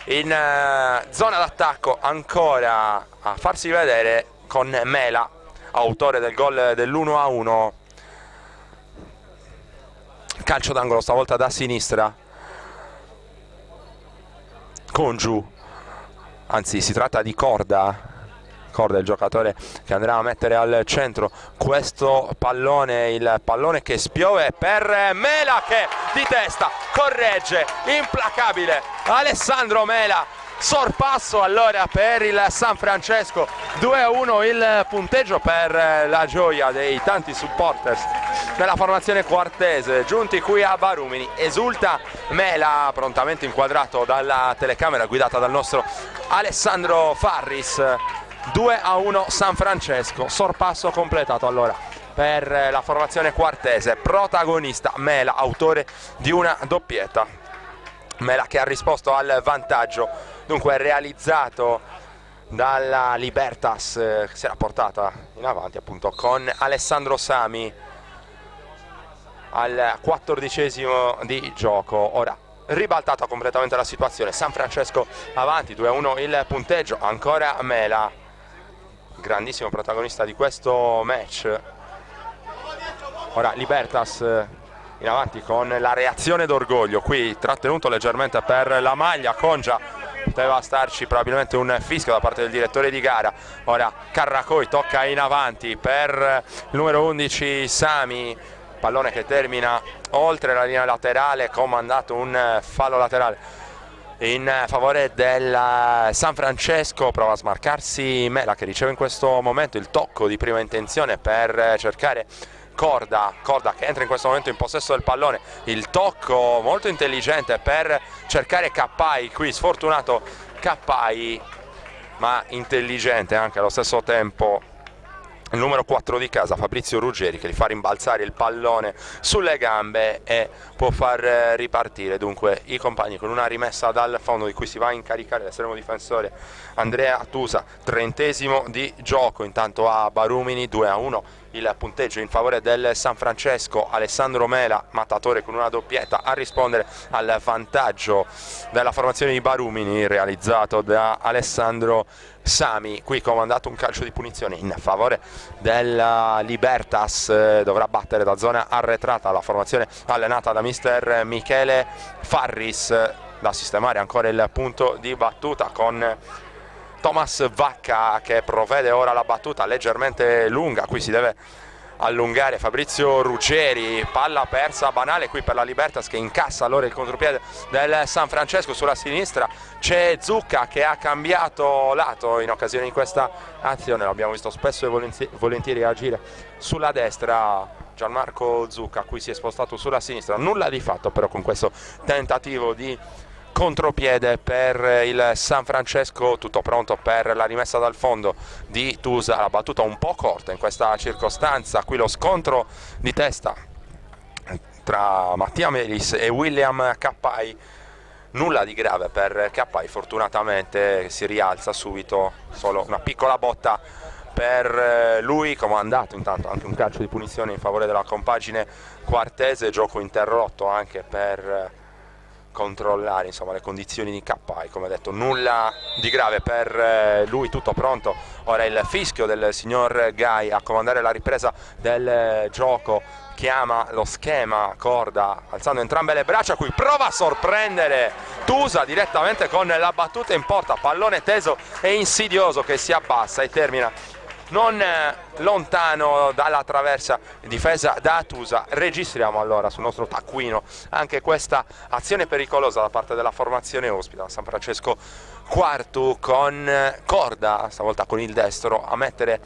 in zona d'attacco, ancora a farsi vedere con Mela, autore del gol dell'1-1. Calcio d'angolo stavolta da sinistra, Congiu, anzi si tratta di Corda, il giocatore che andrà a mettere al centro questo pallone, il pallone che spiove per Mela che di testa corregge, implacabile Alessandro Mela sorpasso allora per il San Francesco, 2-1 il punteggio per la gioia dei tanti supporters della formazione quartese giunti qui a Barumini. Esulta Mela, prontamente inquadrato dalla telecamera guidata dal nostro Alessandro Farris. 2-1 San Francesco, sorpasso completato allora per la formazione quartese, protagonista Mela, autore di una doppietta. Mela che ha risposto al vantaggio, dunque realizzato dalla Libertas, che si era portata in avanti appunto con Alessandro Sami al 14° di gioco. Ora ribaltata completamente la situazione, San Francesco avanti, 2-1 il punteggio, ancora Mela, grandissimo protagonista di questo match. Ora Libertas in avanti con la reazione d'orgoglio, qui trattenuto leggermente per la maglia, Congia, poteva starci probabilmente un fischio da parte del direttore di gara. Ora Carracoi tocca in avanti per il numero 11 Sami, pallone che termina oltre la linea laterale, comandato un fallo laterale in favore del San Francesco. Prova a smarcarsi Mela, che riceve in questo momento il tocco di prima intenzione per cercare Corda che entra in questo momento in possesso del pallone, il tocco molto intelligente per cercare Cappai, qui sfortunato Cappai ma intelligente anche allo stesso tempo il numero 4 di casa Fabrizio Ruggeri, che gli fa rimbalzare il pallone sulle gambe e può far ripartire dunque i compagni con una rimessa dal fondo di cui si va a incaricare l'estremo difensore Andrea Tusa. 30° di gioco, intanto a Barumini, 2-1 il punteggio in favore del San Francesco. Alessandro Mela, mattatore con una doppietta, a rispondere al vantaggio della formazione di Barumini realizzato da Alessandro Sami. Qui comandato un calcio di punizione in favore della Libertas, dovrà battere da zona arretrata la formazione allenata da mister Michele Farris, da sistemare ancora il punto di battuta con Thomas Vacca che provvede ora alla battuta leggermente lunga, qui si deve allungare Fabrizio Ruggeri, palla persa banale qui per la Libertas che incassa allora il contropiede del San Francesco. Sulla sinistra c'è Zucca che ha cambiato lato in occasione di questa azione, l'abbiamo visto spesso e volentieri agire sulla destra. Gianmarco Zucca qui si è spostato sulla sinistra, nulla di fatto però con questo tentativo di contropiede per il San Francesco. Tutto pronto per la rimessa dal fondo di Tusa, la battuta un po' corta in questa circostanza, qui lo scontro di testa tra Mattia Melis e William Cappai, nulla di grave per Cappai, fortunatamente si rialza subito, solo una piccola botta per lui, comandato intanto anche un calcio di punizione in favore della compagine quartese, gioco interrotto anche per controllare insomma le condizioni di Cappai. Come detto, nulla di grave per lui, tutto pronto. Ora il fischio del signor Gai a comandare la ripresa del gioco, chiama lo schema Corda alzando entrambe le braccia, qui prova a sorprendere Tusa direttamente con la battuta in porta, pallone teso e insidioso che si abbassa e termina non lontano dalla traversa difesa da Tusa. Registriamo allora sul nostro taccuino anche questa azione pericolosa da parte della formazione ospita San Francesco quarto, con Corda stavolta con il destro a mettere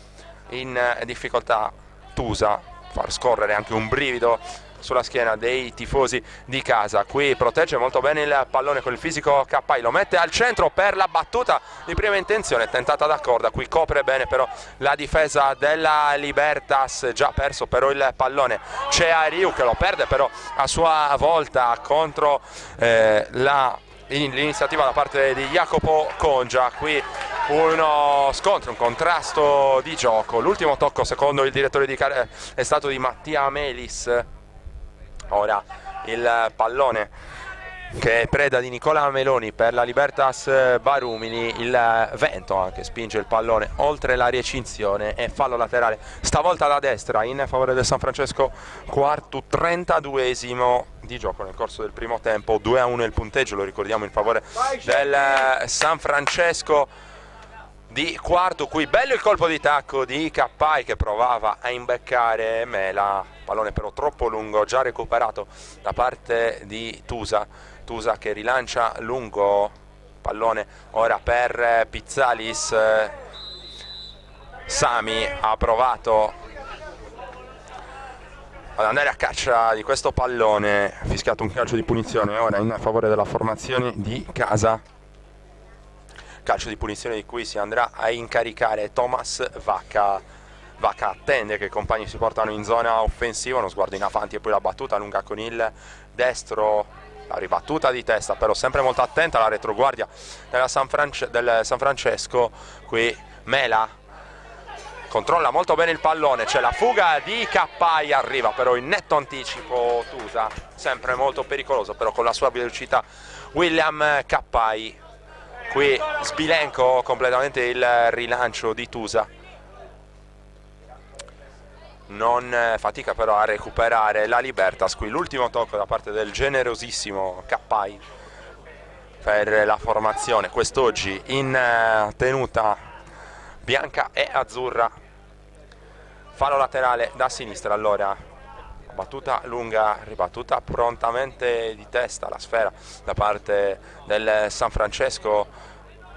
in difficoltà Tusa, far scorrere anche un brivido sulla schiena dei tifosi di casa. Qui protegge molto bene il pallone con il fisico Cappai, lo mette al centro per la battuta di prima intenzione tentata da Corda, qui copre bene però la difesa della Libertas, già perso però il pallone, c'è Ariu che lo perde però a sua volta contro l'iniziativa da parte di Jacopo Congia. Qui uno scontro, un contrasto di gioco, l'ultimo tocco secondo il direttore di gara è stato di Mattia Melis. Ora il pallone che è preda di Nicola Meloni per la Libertas Barumini, il vento anche spinge il pallone oltre la recinzione e fallo laterale stavolta da destra in favore del San Francesco quarto, 32° di gioco nel corso del primo tempo, 2-1 il punteggio, lo ricordiamo in favore del San Francesco di quarto. Qui bello il colpo di tacco di Cappai che provava a imbeccare Mela, pallone però troppo lungo, già recuperato da parte di Tusa che rilancia lungo pallone ora per Pizzalis, Sami ha provato ad andare a caccia di questo pallone, ha fischiato un calcio di punizione ora in favore della formazione di casa, calcio di punizione di cui si andrà a incaricare Thomas Vacca. Vacca attende che i compagni si portano in zona offensiva, uno sguardo in avanti e poi la battuta lunga con il destro, la ribattuta di testa, però sempre molto attenta alla retroguardia del San Francesco. Qui Mela controlla molto bene il pallone, c'è la fuga di Cappai, arriva però in netto anticipo Tusa, sempre molto pericoloso però con la sua velocità William Cappai. Qui Sbilenko completamente il rilancio di Tusa, non fatica però a recuperare la Libertas. Qui l'ultimo tocco da parte del generosissimo Cappai per la formazione, quest'oggi in tenuta bianca e azzurra. Fallo laterale da sinistra, allora battuta lunga, ribattuta prontamente di testa, la sfera da parte del San Francesco.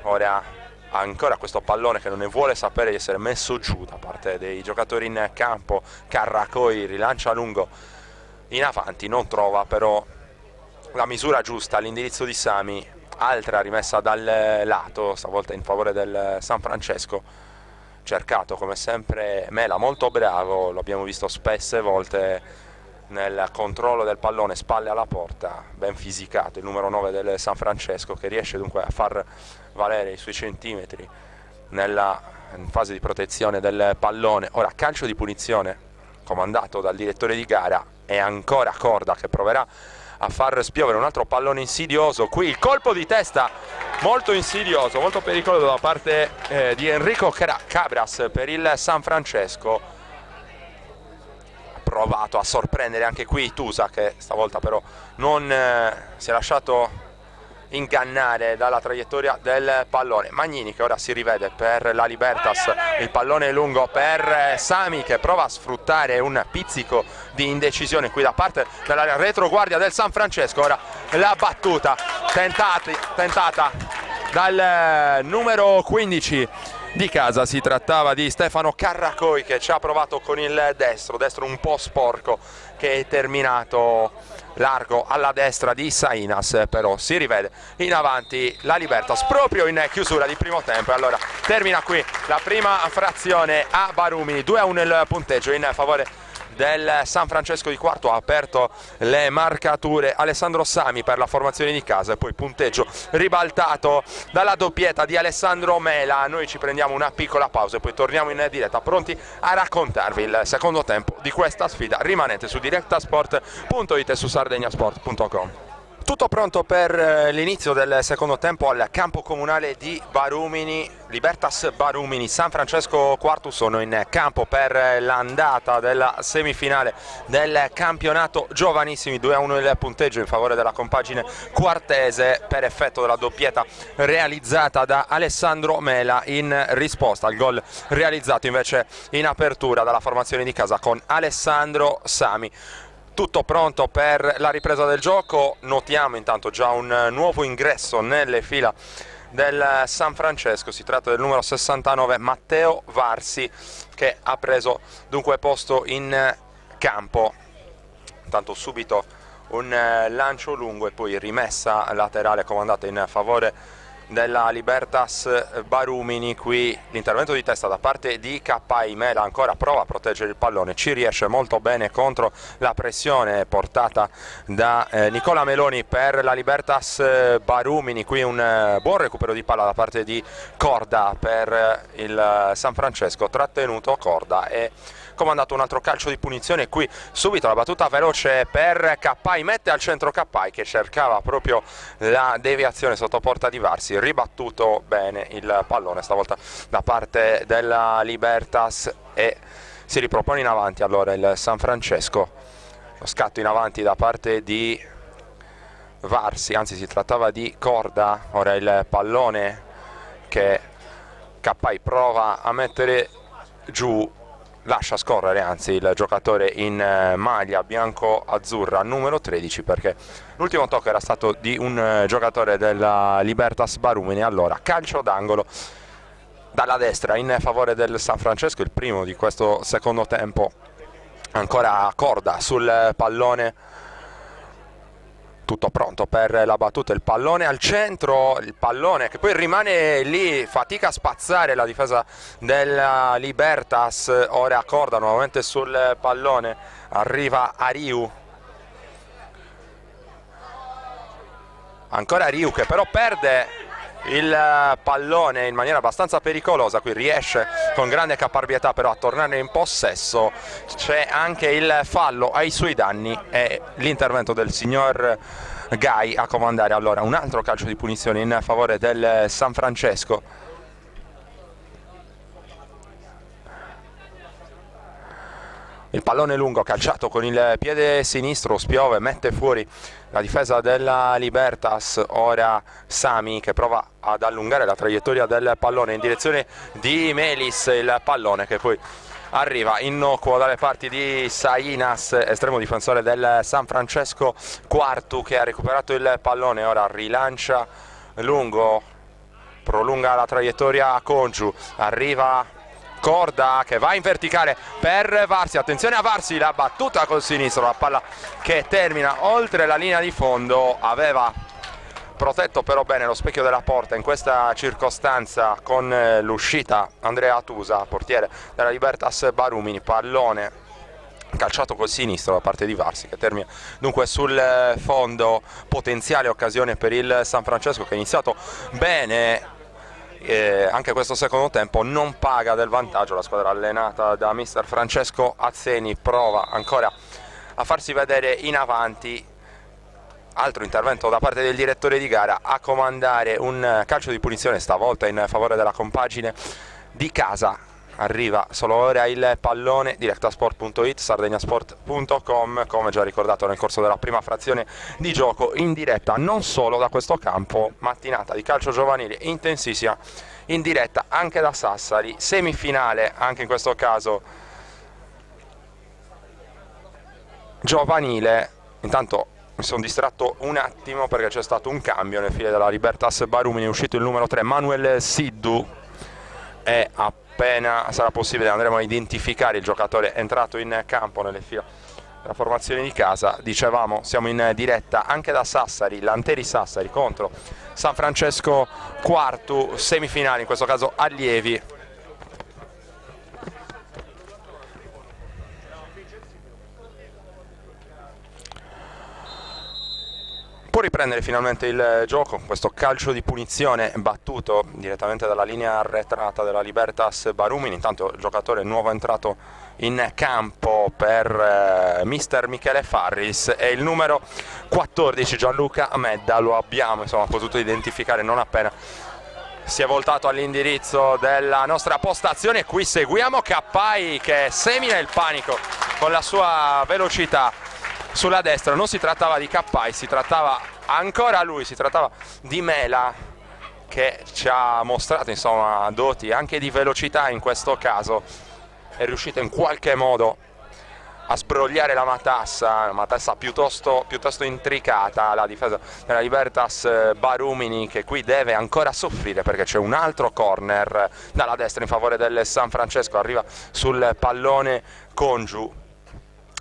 Ora ancora questo pallone che non ne vuole sapere di essere messo giù da parte dei giocatori in campo. Carracoi rilancia lungo in avanti, non trova però la misura giusta all'indirizzo di Sami, altra rimessa dal lato, stavolta in favore del San Francesco. Cercato come sempre Mela, molto bravo, lo abbiamo visto spesse volte nel controllo del pallone, spalle alla porta, ben fisicato il numero 9 del San Francesco, che riesce dunque a far valere i suoi centimetri in fase di protezione del pallone. Ora calcio di punizione comandato dal direttore di gara, e ancora Corda che proverà a far spiovere un altro pallone insidioso. Qui il colpo di testa molto insidioso, molto pericoloso da parte di Enrico Cabras per il San Francesco. Ha provato a sorprendere anche qui Tusa, che stavolta però non si è lasciato ingannare dalla traiettoria del pallone. Magnini che ora si rivede per la Libertas, il pallone è lungo per Sami che prova a sfruttare un pizzico di indecisione qui da parte della retroguardia del San Francesco. Ora la battuta tentata dal numero 15 di casa, si trattava di Stefano Carracoi che ci ha provato con il destro un po' sporco, che è terminato largo alla destra di Sainas, però si rivede in avanti la Libertas proprio in chiusura di primo tempo. E allora termina qui la prima frazione a Barumini, 2-1 il punteggio in favore del San Francesco di Quarto. Ha aperto le marcature Alessandro Sami per la formazione di casa, e poi punteggio ribaltato dalla doppietta di Alessandro Mela. Noi ci prendiamo una piccola pausa e poi torniamo in diretta pronti a raccontarvi il secondo tempo di questa sfida. Rimanete su directasport.it e su sardegnasport.com. Tutto pronto per l'inizio del secondo tempo al campo comunale di Barumini. Libertas Barumini, San Francesco Quartu sono in campo per l'andata della semifinale del campionato giovanissimi. 2-1 il punteggio in favore della compagine quartese per effetto della doppietta realizzata da Alessandro Mela in risposta al gol realizzato invece in apertura dalla formazione di casa con Alessandro Sami. Tutto pronto per la ripresa del gioco. Notiamo intanto già un nuovo ingresso nelle fila del San Francesco, si tratta del numero 69 Matteo Varsi, che ha preso dunque posto in campo. Intanto subito un lancio lungo e poi rimessa laterale comandata in favore della Libertas Barumini. Qui l'intervento di testa da parte di Cappai. Mela ancora prova a proteggere il pallone, ci riesce molto bene contro la pressione portata da Nicola Meloni per la Libertas Barumini. Qui un buon recupero di palla da parte di Corda per il San Francesco, trattenuto Corda e comandato un altro calcio di punizione. Qui subito la battuta veloce per Cappai, mette al centro Cappai che cercava proprio la deviazione sotto porta di Varsi, ribattuto bene il pallone stavolta da parte della Libertas e si ripropone in avanti allora il San Francesco. Lo scatto in avanti da parte di Varsi, anzi si trattava di Corda. Ora il pallone che Cappai prova a mettere giù lascia scorrere anzi il giocatore in maglia bianco-azzurra numero 13, perché l'ultimo tocco era stato di un giocatore della Libertas Barumini. Allora calcio d'angolo dalla destra in favore del San Francesco, il primo di questo secondo tempo. Ancora Corda sul pallone, tutto pronto per la battuta, il pallone al centro, il pallone che poi rimane lì, fatica a spazzare la difesa della Libertas. Ora Corda nuovamente sul pallone, arriva Ariu, ancora Ariu che però perde il pallone in maniera abbastanza pericolosa. Qui riesce con grande caparbietà però a tornare in possesso. C'è anche il fallo ai suoi danni e l'intervento del signor Gai a comandare allora un altro calcio di punizione in favore del San Francesco. Il pallone lungo calciato con il piede sinistro, spiove, mette fuori la difesa della Libertas. Ora Sami che prova ad allungare la traiettoria del pallone in direzione di Melis, il pallone che poi arriva innocuo dalle parti di Sainas, estremo difensore del San Francesco. Quartu che ha recuperato il pallone, ora rilancia lungo, prolunga la traiettoria a Congiu, arriva Corda che va in verticale per Varsi, attenzione a Varsi, la battuta col sinistro, la palla che termina oltre la linea di fondo. Aveva protetto però bene lo specchio della porta in questa circostanza con l'uscita Andrea Tusa, portiere della Libertas Barumini. Pallone calciato col sinistro da parte di Varsi che termina dunque sul fondo. Potenziale occasione per il San Francesco che ha iniziato bene. Anche questo secondo tempo non paga del vantaggio la squadra allenata da mister Francesco Azzeni. Prova ancora a farsi vedere in avanti, altro intervento da parte del direttore di gara a comandare un calcio di punizione, stavolta in favore della compagine di casa. Arriva solo ora il pallone, directasport.it, sardegnasport.com, come già ricordato nel corso della prima frazione di gioco, in diretta non solo da questo campo, mattinata di calcio giovanile intensissima, in diretta anche da Sassari, semifinale anche in questo caso giovanile. Intanto mi sono distratto un attimo perché c'è stato un cambio nel file della Libertas Barumini, è uscito il numero 3 Manuel Siddu e appena sarà possibile andremo a identificare il giocatore entrato in campo nelle fila della formazione di casa. Dicevamo, siamo in diretta anche da Sassari, Lanteri Sassari contro San Francesco Quartu, semifinali in questo caso allievi. Può riprendere finalmente il gioco, questo calcio di punizione battuto direttamente dalla linea arretrata della Libertas Barumini. Intanto il giocatore nuovo entrato in campo per mister Michele Farris è il numero 14 Gianluca Medda. Lo abbiamo potuto identificare non appena si è voltato all'indirizzo della nostra postazione. Qui seguiamo Cappai che semina il panico con la sua velocità sulla destra. Non si trattava di Cappai, si trattava ancora lui, si trattava di Mela che ci ha mostrato doti anche di velocità in questo caso. È riuscito in qualche modo a sbrogliare la matassa piuttosto intricata. La difesa della Libertas Barumini che qui deve ancora soffrire perché c'è un altro corner dalla destra in favore del San Francesco. Arriva sul pallone Congiu,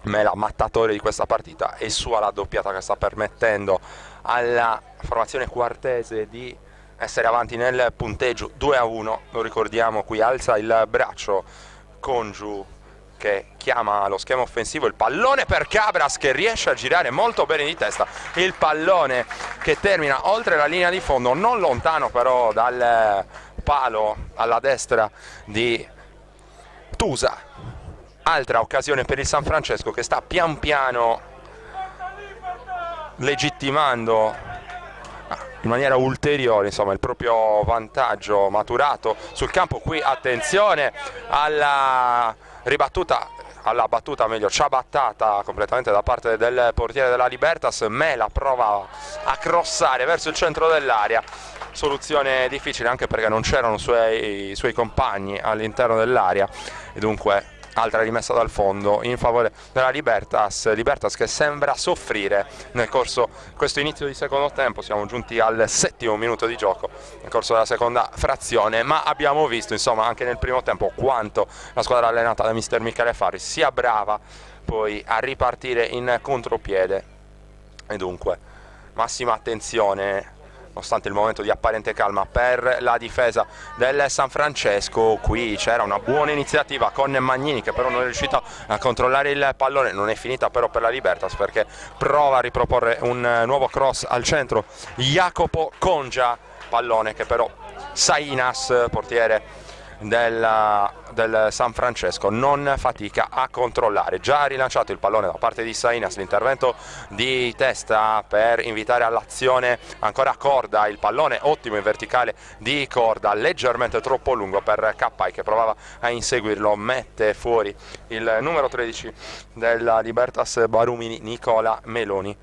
Mela mattatore di questa partita, è sua la doppiata che sta permettendo alla formazione quartese di essere avanti nel punteggio 2-1. Lo ricordiamo, qui alza il braccio Congiu che chiama lo schema offensivo, il pallone per Cabras che riesce a girare molto bene di testa, il pallone che termina oltre la linea di fondo, non lontano però dal palo alla destra di Tusa. Altra occasione per il San Francesco che sta pian piano legittimando in maniera ulteriore il proprio vantaggio maturato sul campo. Qui attenzione alla ribattuta, ciabattata completamente da parte del portiere della Libertas. Mela prova a crossare verso il centro dell'area, soluzione difficile anche perché non c'erano i suoi compagni all'interno dell'area e dunque altra rimessa dal fondo in favore della Libertas che sembra soffrire nel corso di questo inizio di secondo tempo. Siamo giunti al 7° minuto di gioco nel corso della seconda frazione, ma abbiamo visto insomma anche nel primo tempo quanto la squadra allenata da mister Michele Farris sia brava poi a ripartire in contropiede, e dunque massima attenzione nonostante il momento di apparente calma per la difesa del San Francesco. Qui c'era una buona iniziativa con Magnini che però non è riuscito a controllare il pallone, non è finita però per la Libertas perché prova a riproporre un nuovo cross al centro Jacopo Congia, pallone che però Sainas, portiere del San Francesco, non fatica a controllare. Già rilanciato il pallone da parte di Sainas, l'intervento di testa per invitare all'azione ancora Corda, il pallone ottimo in verticale di Corda, leggermente troppo lungo per Cappai che provava a inseguirlo, mette fuori il numero 13 della Libertas Barumini, Nicola Meloni.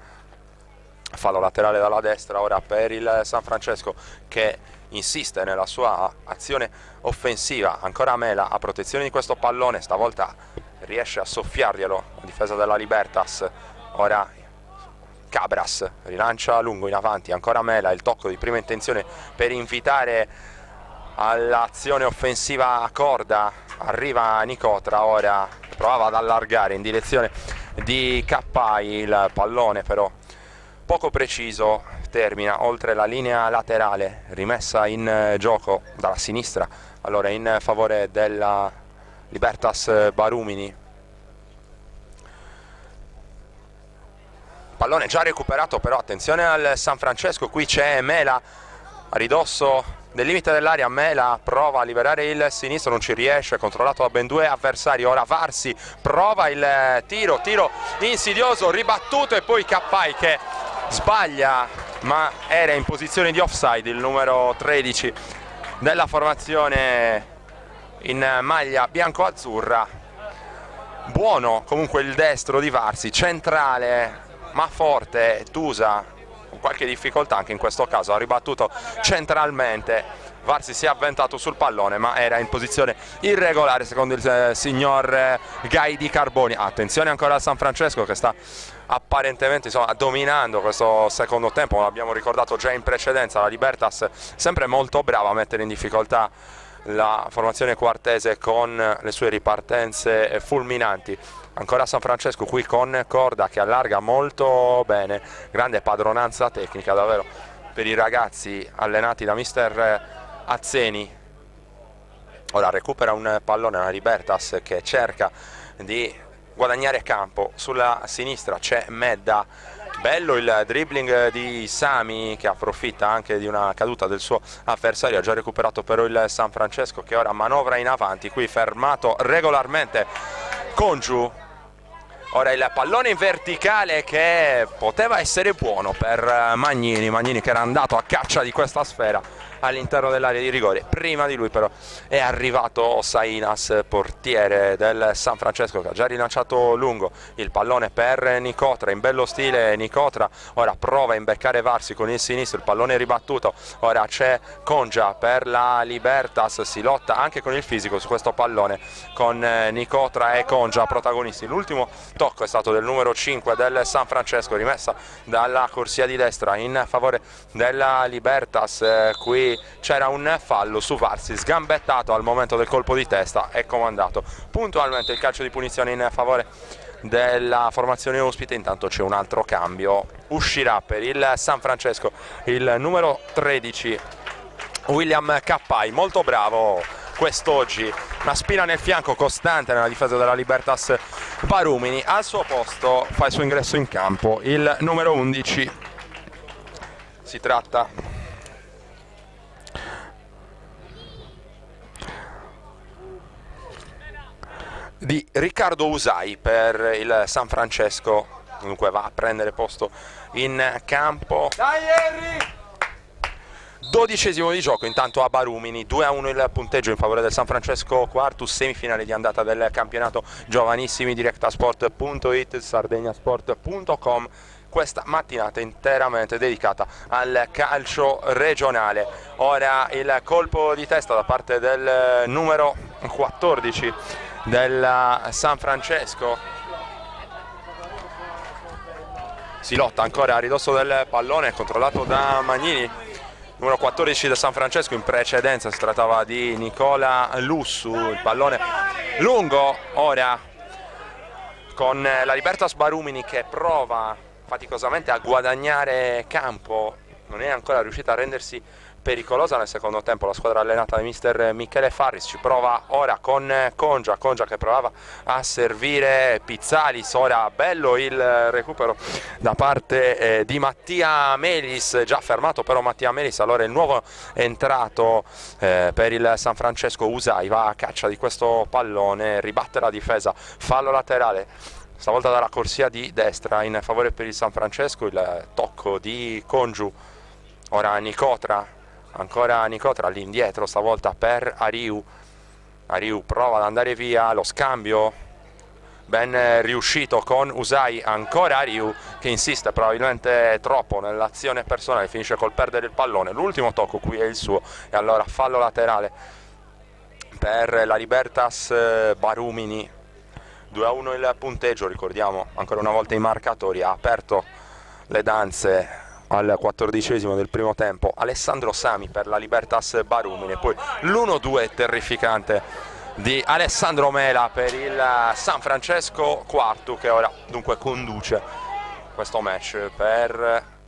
Fallo laterale dalla destra ora per il San Francesco che insiste nella sua azione offensiva. Ancora Mela a protezione di questo pallone, stavolta riesce a soffiarglielo la difesa della Libertas. Ora Cabras rilancia lungo in avanti, ancora Mela, il tocco di prima intenzione per invitare all'azione offensiva a Corda, arriva Nicotra, ora provava ad allargare in direzione di Cappai, il pallone però poco preciso, termina oltre la linea laterale, rimessa in gioco dalla sinistra, allora in favore della Libertas Barumini. Pallone già recuperato però, attenzione al San Francesco, qui c'è Mela a ridosso del limite dell'area. Mela prova a liberare il sinistro, non ci riesce, controllato da ben due avversari. Ora Varsi prova il tiro insidioso, ribattuto, e poi Cappai che sbaglia, ma era in posizione di offside il numero 13 della formazione in maglia bianco-azzurra. Buono comunque il destro di Varsi, centrale ma forte. Tusa con qualche difficoltà anche in questo caso, ha ribattuto centralmente. Varsi si è avventato sul pallone ma era in posizione irregolare secondo il signor Gaidi Carboni. Attenzione ancora al San Francesco che sta apparentemente insomma dominando questo secondo tempo, come abbiamo ricordato già in precedenza. La Libertas sempre molto brava a mettere in difficoltà la formazione quartese con le sue ripartenze fulminanti. Ancora San Francesco qui con Corda che allarga molto bene, grande padronanza tecnica davvero per i ragazzi allenati da mister Azzeni. Ora recupera un pallone la Libertas che cerca di guadagnare campo. Sulla sinistra c'è Medda, bello il dribbling di Sami che approfitta anche di una caduta del suo avversario. Ha già recuperato però il San Francesco che ora manovra in avanti, qui fermato regolarmente Congiu. Ora il pallone in verticale che poteva essere buono per Magnini che era andato a caccia di questa sfera all'interno dell'area di rigore. Prima di lui però è arrivato Sainas, portiere del San Francesco, che ha già rilanciato lungo il pallone per Nicotra, in bello stile Nicotra. Ora prova a imbeccare Varsi con il sinistro, il pallone è ribattuto. Ora c'è Congia per la Libertas, si lotta anche con il fisico su questo pallone con Nicotra e Congia protagonisti. L'ultimo tocco è stato del numero 5 del San Francesco, rimessa dalla corsia di destra in favore della Libertas. Qui c'era un fallo su Varsi, sgambettato al momento del colpo di testa e comandato puntualmente il calcio di punizione in favore della formazione ospite. Intanto c'è un altro cambio, uscirà per il San Francesco il numero 13 William Cappai, molto bravo quest'oggi, una spina nel fianco costante nella difesa della Libertas Barumini. Al suo posto fa il suo ingresso in campo il numero 11, si tratta di Riccardo Usai per il San Francesco, dunque va a prendere posto in campo. Dai Henry! 12° di gioco intanto a Barumini, 2-1 il punteggio in favore del San Francesco Quartus, semifinale di andata del campionato giovanissimi, directasport.it, sardegnasport.com. Questa mattinata interamente dedicata al calcio regionale. Ora il colpo di testa da parte del numero 14 del San Francesco. Si lotta ancora a ridosso del pallone, controllato da Magnini, numero 14 del San Francesco. In precedenza si trattava di Nicola Lussu. Il pallone lungo ora con la Libertas Barumini che prova faticosamente a guadagnare campo, non è ancora riuscita a rendersi pericolosa nel secondo tempo. La squadra allenata da mister Michele Farris ci prova ora con Congia che provava a servire Pizzalis. Ora bello il recupero da parte di Mattia Melis, già fermato però Mattia Melis. Allora il nuovo entrato per il San Francesco, Usai, va a caccia di questo pallone, ribatte la difesa, fallo laterale stavolta dalla corsia di destra in favore per il San Francesco. Il tocco di Congiu, ora Nicotra, ancora Nicotra all'indietro stavolta per Ariu. Ariu prova ad andare via, lo scambio ben riuscito con Usai, ancora Ariu che insiste probabilmente troppo nell'azione personale, finisce col perdere il pallone. L'ultimo tocco qui è il suo e allora fallo laterale per la Libertas Barumini. 2-1 il punteggio, ricordiamo ancora una volta i marcatori. Ha aperto le danze al 14° del primo tempo Alessandro Sami per la Libertas Barumini, poi l'1-2 terrificante di Alessandro Mela per il San Francesco Quartu, che ora dunque conduce questo match per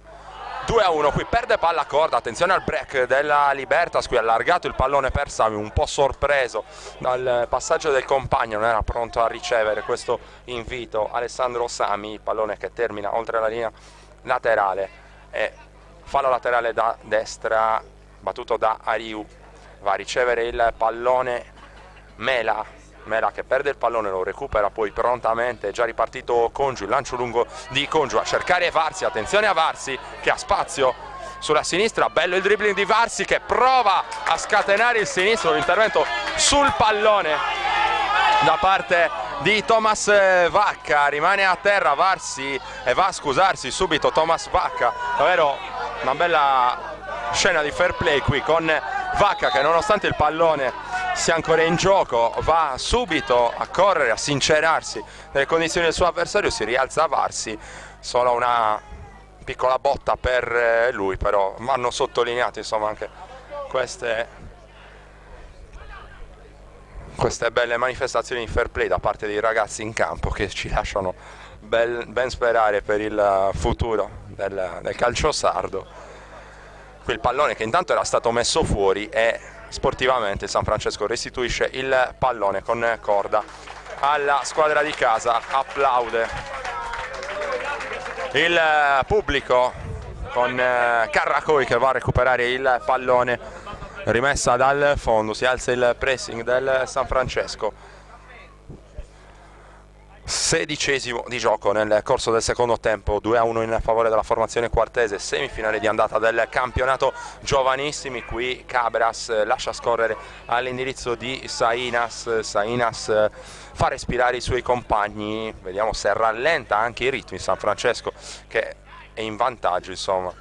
2-1. Qui perde palla a corda, attenzione al break della Libertas, qui allargato il pallone per Sami, un po' sorpreso dal passaggio del compagno, non era pronto a ricevere questo invito Alessandro Sami. Il pallone che termina oltre la linea laterale e fallo laterale da destra battuto da Ariu. Va a ricevere il pallone Mela che perde il pallone, lo recupera poi prontamente, è già ripartito Congiu, il lancio lungo di Congiu a cercare Varsi, attenzione a Varsi che ha spazio sulla sinistra, bello il dribbling di Varsi che prova a scatenare il sinistro, l'intervento sul pallone da parte di Thomas Vacca, rimane a terra Varsi e va a scusarsi subito Thomas Vacca. Davvero una bella scena di fair play qui con Vacca che, nonostante il pallone sia ancora in gioco, va subito a correre, a sincerarsi nelle condizioni del suo avversario. Si rialza Varsi, solo una piccola botta per lui, però vanno sottolineate insomma anche queste belle manifestazioni di fair play da parte dei ragazzi in campo, che ci lasciano ben sperare per il futuro del calcio sardo. Qui il pallone che intanto era stato messo fuori e sportivamente San Francesco restituisce il pallone con corda alla squadra di casa, applaude il pubblico con Carracoi che va a recuperare il pallone, rimessa dal fondo, si alza il pressing del San Francesco. 16° di gioco nel corso del secondo tempo, 2-1 in favore della formazione quartese, semifinale di andata del campionato giovanissimi. Qui Cabras lascia scorrere all'indirizzo di Sainas fa respirare i suoi compagni, vediamo se rallenta anche i ritmi San Francesco che è in vantaggio, insomma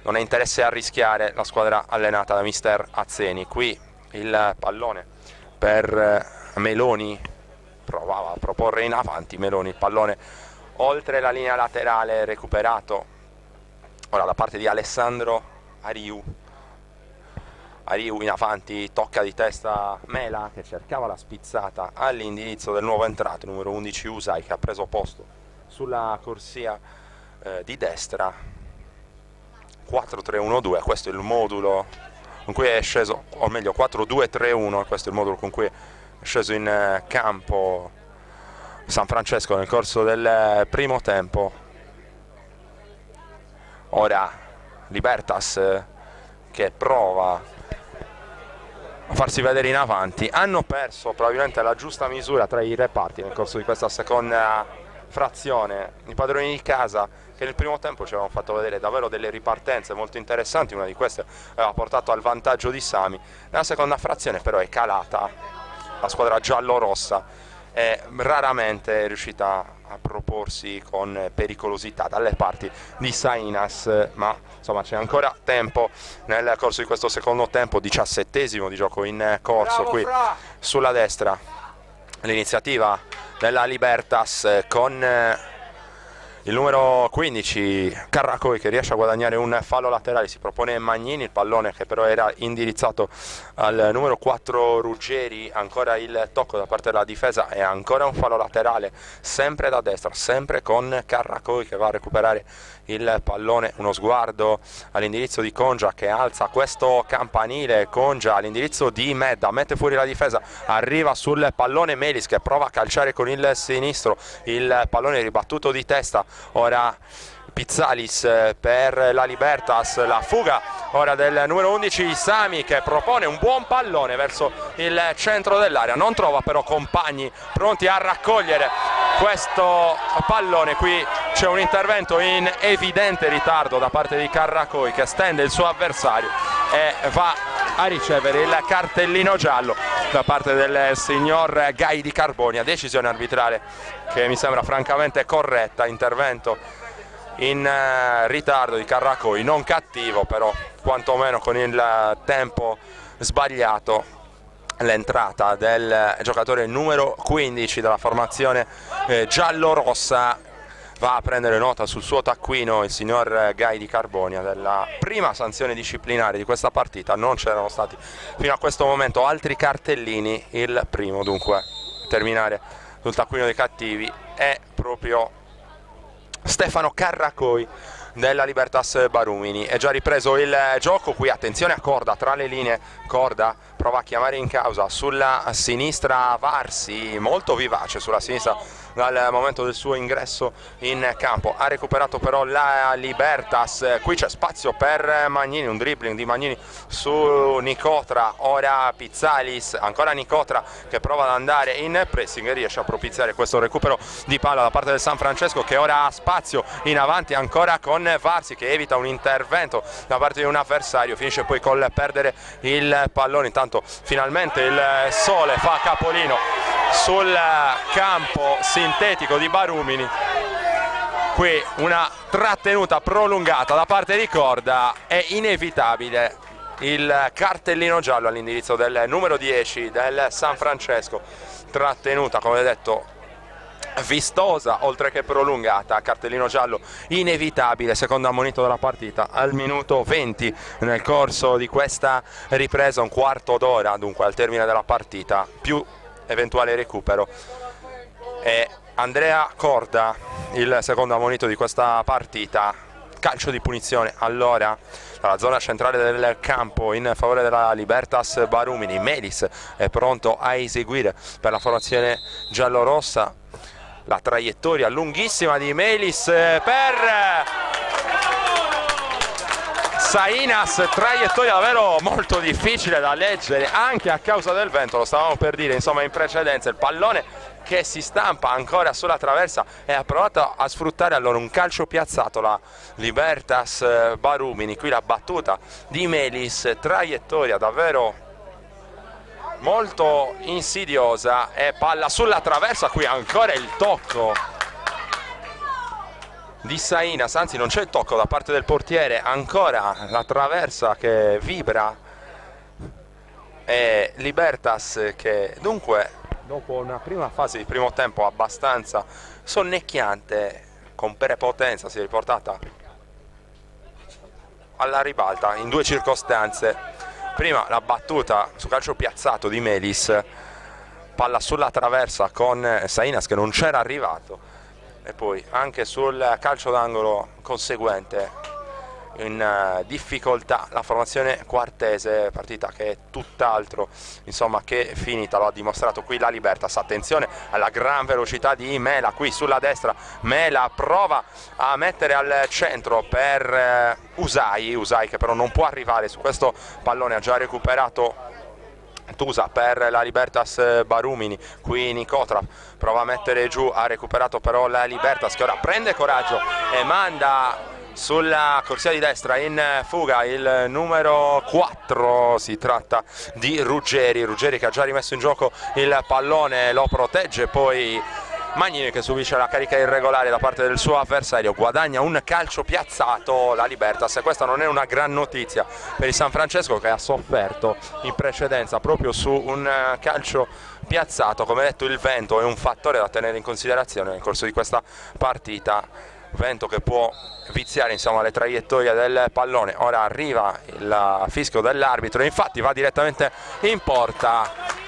non ha interesse a rischiare la squadra allenata da mister Azzeni. Qui il pallone per Meloni, provava a proporre in avanti Meloni, il pallone oltre la linea laterale recuperato ora da parte di Alessandro Ariu in avanti, tocca di testa Mela che cercava la spizzata all'indirizzo del nuovo entrato, numero 11 Usai, che ha preso posto sulla corsia di destra. 4-3-1-2, questo è il modulo con cui è sceso, o meglio 4-2-3-1, questo è il modulo con cui è sceso in campo San Francesco nel corso del primo tempo. Ora Libertas che prova a farsi vedere in avanti. Hanno perso probabilmente la giusta misura tra i reparti nel corso di questa seconda frazione. I padroni di casa, che nel primo tempo ci avevano fatto vedere davvero delle ripartenze molto interessanti, una di queste aveva portato al vantaggio di Sami. Nella seconda frazione però è calata la squadra giallo-rossa e raramente è riuscita a proporsi con pericolosità dalle parti di Sainas, ma insomma c'è ancora tempo nel corso di questo secondo tempo. 17° di gioco in corso. Qui sulla destra l'iniziativa della Libertas con il numero 15 Carracoi che riesce a guadagnare un fallo laterale. Si propone Magnini, il pallone che però era indirizzato al numero 4 Ruggeri, ancora il tocco da parte della difesa e ancora un fallo laterale sempre da destra, sempre con Carracoi che va a recuperare il pallone. Uno sguardo all'indirizzo di Congia che alza questo campanile. Congia all'indirizzo di Medda, mette fuori la difesa, arriva sul pallone Melis che prova a calciare con il sinistro, il pallone ribattuto di testa. Ora Pizzalis per la Libertas, la fuga ora del numero 11 Sami che propone un buon pallone verso il centro dell'area, non trova però compagni pronti a raccogliere questo pallone. Qui c'è un intervento in evidente ritardo da parte di Carracoi che stende il suo avversario e va a ricevere il cartellino giallo da parte del signor Gai di Carbonia. Decisione arbitrale che mi sembra francamente corretta, intervento in ritardo di Carracoi, non cattivo però quantomeno con il tempo sbagliato. L'entrata del giocatore numero 15 della formazione giallorossa. Va a prendere nota sul suo taccuino il signor Gai di Carbonia della prima sanzione disciplinare di questa partita. Non c'erano stati fino a questo momento altri cartellini, il primo dunque a terminare sul taccuino dei cattivi è proprio Stefano Carracoi della Libertas Barumini. È già ripreso il gioco qui, attenzione a Corda tra le linee. Corda prova a chiamare in causa sulla sinistra Varsi, molto vivace sulla sinistra dal momento del suo ingresso in campo. Ha recuperato però la Libertas, qui c'è spazio per Magnini, un dribbling di Magnini su Nicotra. Ora Pizzalis, ancora Nicotra che prova ad andare in pressing e riesce a propiziare questo recupero di palla da parte del San Francesco che ora ha spazio in avanti ancora con Varsi che evita un intervento da parte di un avversario, finisce poi col perdere il pallone. Intanto finalmente il sole fa capolino sul campo sintetico di Barumini. Qui una trattenuta prolungata da parte di Corda, è inevitabile il cartellino giallo all'indirizzo del numero 10 del San Francesco. Trattenuta, come detto, vistosa oltre che prolungata, cartellino giallo inevitabile, secondo ammonito della partita al minuto 20 nel corso di questa ripresa, un quarto d'ora dunque al termine della partita più eventuale recupero. E Andrea Corda il secondo ammonito di questa partita. Calcio di punizione allora dalla zona centrale del campo in favore della Libertas Barumini. Melis è pronto a eseguire per la formazione giallorossa la traiettoria lunghissima di Melis per Sainas, traiettoria davvero molto difficile da leggere anche a causa del vento, lo stavamo per dire insomma in precedenza. Il pallone che si stampa ancora sulla traversa e ha provato a sfruttare allora un calcio piazzato la Libertas Barumini. Qui la battuta di Melis, traiettoria davvero molto insidiosa e palla sulla traversa. Qui ancora il tocco di Sainas, anzi non c'è il tocco da parte del portiere, ancora la traversa che vibra e Libertas che dunque dopo una prima fase di primo tempo abbastanza sonnecchiante con prepotenza si è riportata alla ribalta in due circostanze. Prima la battuta su calcio piazzato di Melis, palla sulla traversa con Sainas che non c'era arrivato, e poi anche sul calcio d'angolo conseguente in difficoltà la formazione quartese, partita che è tutt'altro insomma che finita, lo ha dimostrato qui la Libertas. Attenzione alla gran velocità di Mela qui sulla destra, Mela prova a mettere al centro per Usai che però non può arrivare su questo pallone, ha già recuperato Tusa per la Libertas Barumini. Qui Nicotra prova a mettere giù, ha recuperato però la Libertas che ora prende coraggio e manda sulla corsia di destra in fuga il numero 4, si tratta di Ruggeri che ha già rimesso in gioco il pallone, lo protegge poi Magnini che subisce la carica irregolare da parte del suo avversario, guadagna un calcio piazzato la Libertas, e questa non è una gran notizia per il San Francesco, che ha sofferto in precedenza proprio su un calcio piazzato. Come detto, il vento è un fattore da tenere in considerazione nel corso di questa partita, vento che può viziare insomma le traiettorie del pallone. Ora arriva il fischio dell'arbitro e infatti va direttamente in porta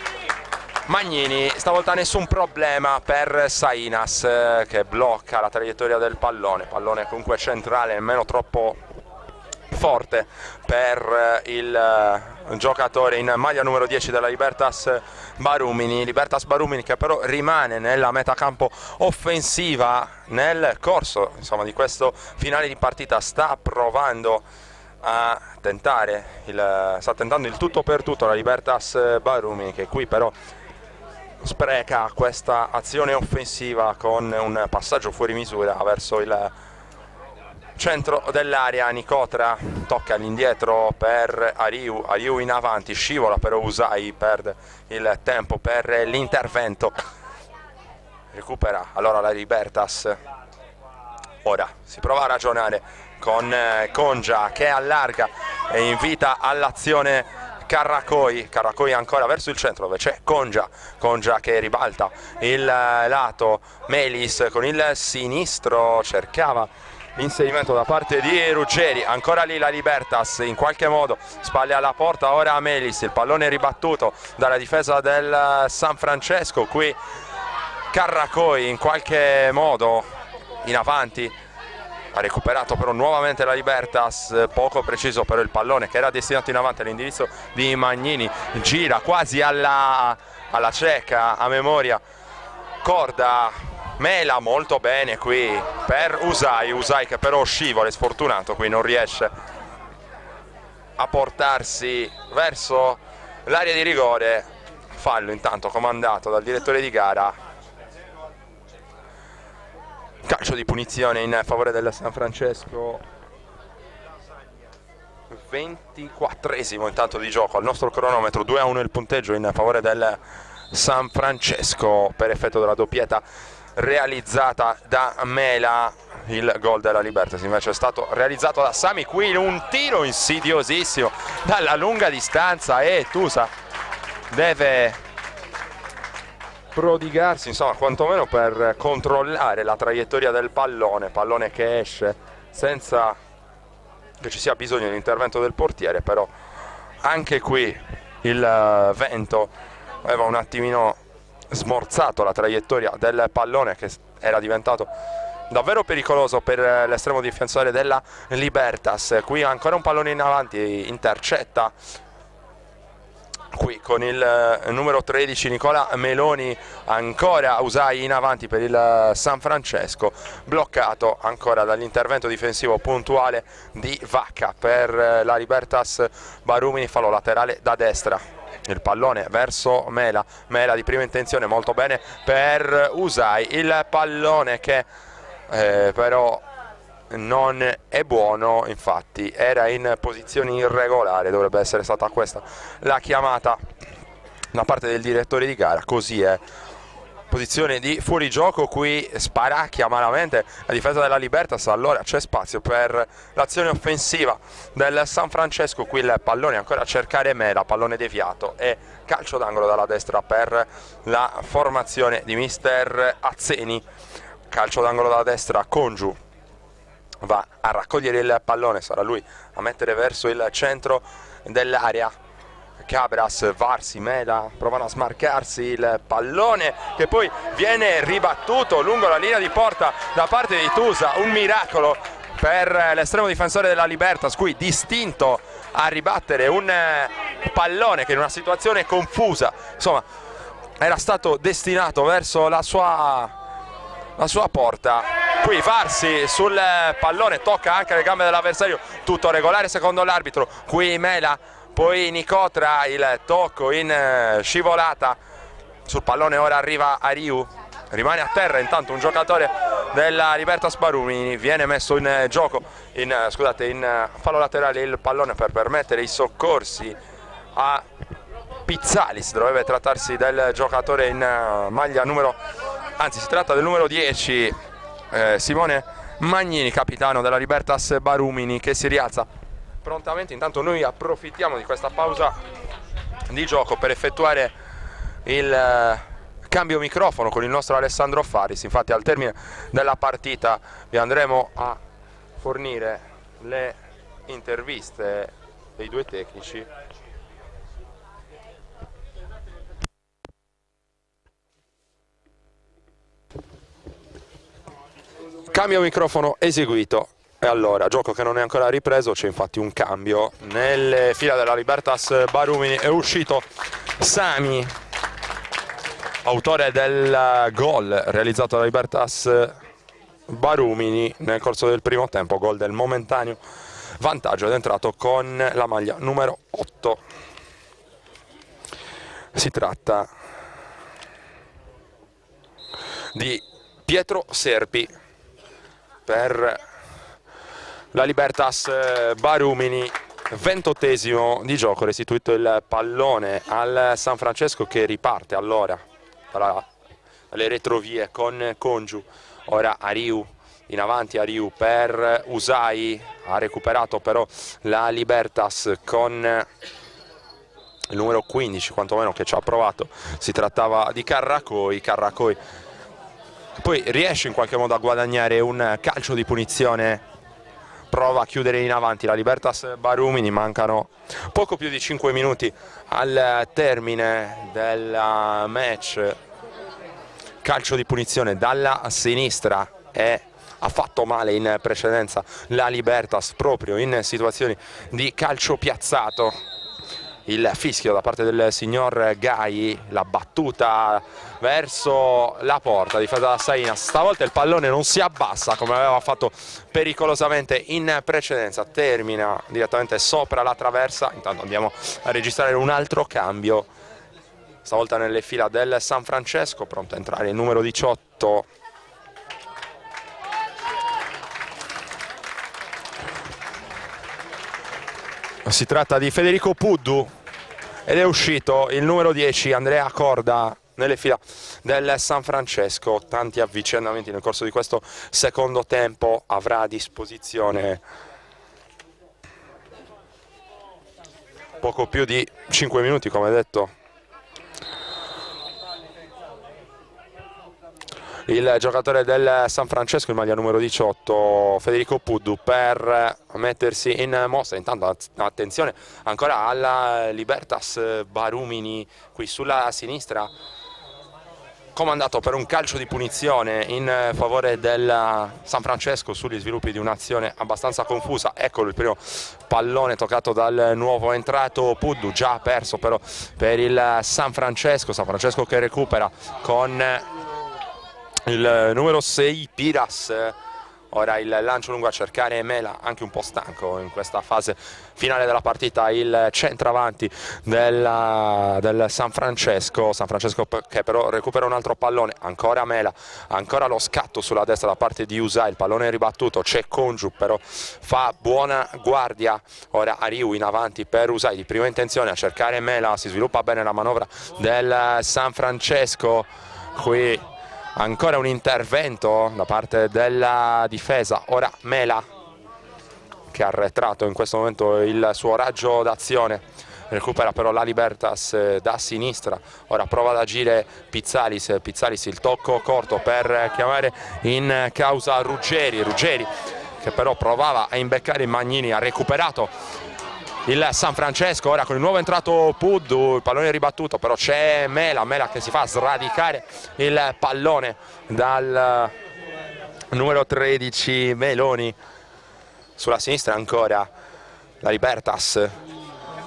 Magnini. Stavolta nessun problema per Sainas, che blocca la traiettoria del pallone comunque centrale, nemmeno troppo forte per il giocatore in maglia numero 10 della Libertas Barumini che però rimane nella metacampo offensiva nel corso insomma di questo finale di partita. Sta provando a tentare sta tentando il tutto per tutto la Libertas Barumini, che qui però spreca questa azione offensiva con un passaggio fuori misura verso il centro dell'area. Nicotra tocca all'indietro per Ariu in avanti, scivola però Usai, perde il tempo per l'intervento, recupera allora la Libertas. Ora si prova a ragionare con Congia che allarga e invita all'azione Carracoi ancora verso il centro dove c'è Congia che ribalta il lato. Melis con il sinistro cercava l'inserimento da parte di Ruggeri, ancora lì la Libertas in qualche modo, spalle alla porta ora Melis, il pallone ribattuto dalla difesa del San Francesco. Qui Carracoi in qualche modo in avanti, ha recuperato però nuovamente la Libertas, poco preciso però il pallone che era destinato in avanti all'indirizzo di Magnini, gira quasi alla cieca, a memoria, Corda, mela molto bene qui per Usai che però scivola, è sfortunato, qui non riesce a portarsi verso l'area di rigore. Fallo intanto comandato dal direttore di gara, calcio di punizione in favore del San Francesco. 24esimo intanto di gioco al nostro cronometro, 2-1 il punteggio in favore del San Francesco per effetto della doppietta realizzata da Mela. Il gol della Libertas invece è stato realizzato da Sami, qui un tiro insidiosissimo dalla lunga distanza e Tusa deve prodigarsi insomma quantomeno per controllare la traiettoria del pallone che esce senza che ci sia bisogno di intervento del portiere. Però anche qui il vento aveva un attimino smorzato la traiettoria del pallone, che era diventato davvero pericoloso per l'estremo difensore della Libertas. Qui ancora un pallone in avanti, intercetta qui con il numero 13 Nicola Meloni, ancora Usai in avanti per il San Francesco, bloccato ancora dall'intervento difensivo puntuale di Vacca per la Libertas Barumini. Fallo laterale da destra, il pallone verso Mela di prima intenzione, molto bene per Usai, il pallone che però non è buono, infatti era in posizione irregolare, dovrebbe essere stata questa la chiamata da parte del direttore di gara. Così è, posizione di fuorigioco, qui sparacchia malamente la difesa della Libertas, allora c'è spazio per l'azione offensiva del San Francesco. Qui il pallone ancora a cercare Mela, pallone deviato e calcio d'angolo dalla destra per la formazione di mister Azzeni. Calcio d'angolo dalla destra, Congiu va a raccogliere il pallone, sarà lui a mettere verso il centro dell'area. Cabras, Varsi, Mela provano a smarcarsi, il pallone che poi viene ribattuto lungo la linea di porta da parte di Tusa, un miracolo per l'estremo difensore della Libertas, qui distinto a ribattere un pallone che in una situazione confusa insomma era stato destinato verso la sua porta. Qui Varsi sul pallone, tocca anche le gambe dell'avversario, tutto regolare secondo l'arbitro. Qui Mela, poi Nicotra, il tocco in scivolata sul pallone, ora arriva Ariu, rimane a terra intanto un giocatore della Libertas Barumini, viene messo in gioco in fallo laterale il pallone per permettere i soccorsi a Pizzalis. Dovrebbe trattarsi del giocatore in maglia numero anzi si tratta del numero 10, Simone Magnini, capitano della Libertas Barumini, che si rialza prontamente. Intanto noi approfittiamo di questa pausa di gioco per effettuare il cambio microfono con il nostro Alessandro Faris. Infatti al termine della partita vi andremo a fornire le interviste dei due tecnici. Cambio microfono eseguito. E allora, gioco che non è ancora ripreso, c'è infatti un cambio. Nelle fila della Libertas Barumini è uscito Sami, autore del gol realizzato dalla Libertas Barumini nel corso del primo tempo, gol del momentaneo vantaggio, ed è entrato con la maglia numero 8. Si tratta di Pietro Serpi per la Libertas Barumini. 28esimo di gioco, restituito il pallone al San Francesco, che riparte allora dalle retrovie con Congiu. Ora Ariu in avanti, Ariu per Usai, ha recuperato però la Libertas con il numero 15 quantomeno, che ci ha provato. Si trattava di Carracoi, poi riesce in qualche modo a guadagnare un calcio di punizione, prova a chiudere in avanti la Libertas Barumini. Mancano poco più di 5 minuti al termine del match. Calcio di punizione dalla sinistra, e ha fatto male in precedenza la Libertas proprio in situazioni di calcio piazzato. Il fischio da parte del signor Gai, la battuta verso la porta, difesa da Sainas. Stavolta il pallone non si abbassa come aveva fatto pericolosamente in precedenza, termina direttamente sopra la traversa. Intanto andiamo a registrare un altro cambio, stavolta nelle fila del San Francesco, pronto a entrare il numero 18. Si tratta di Federico Puddu ed è uscito il numero 10, Andrea Corda, nelle fila del San Francesco. Tanti avvicendamenti nel corso di questo secondo tempo, avrà a disposizione poco più di 5 minuti come detto. Il giocatore del San Francesco, il maglia numero 18, Federico Puddu, per mettersi in mostra. Intanto attenzione ancora alla Libertas Barumini qui sulla sinistra, comandato per un calcio di punizione in favore del San Francesco sugli sviluppi di un'azione abbastanza confusa. Eccolo il primo pallone toccato dal nuovo entrato Puddu, già perso però per il San Francesco che recupera con il numero 6 Piras. Ora il lancio lungo a cercare Mela, anche un po' stanco in questa fase finale della partita, il centravanti del San Francesco che però recupera un altro pallone. Ancora Mela, ancora lo scatto sulla destra da parte di Usai, il pallone è ribattuto, c'è Congiu però fa buona guardia. Ora Ariu in avanti per Usai, di prima intenzione a cercare Mela, si sviluppa bene la manovra del San Francesco. Qui ancora un intervento da parte della difesa. Ora Mela, che ha arretrato in questo momento il suo raggio d'azione, recupera però la Libertas da sinistra. Ora prova ad agire Pizzalis, il tocco corto per chiamare in causa Ruggeri che però provava a imbeccare Magnini, ha recuperato il San Francesco. Ora con il nuovo entrato Puddu, il pallone ribattuto, però c'è Mela che si fa sradicare il pallone dal numero 13 Meloni. Sulla sinistra ancora la Libertas,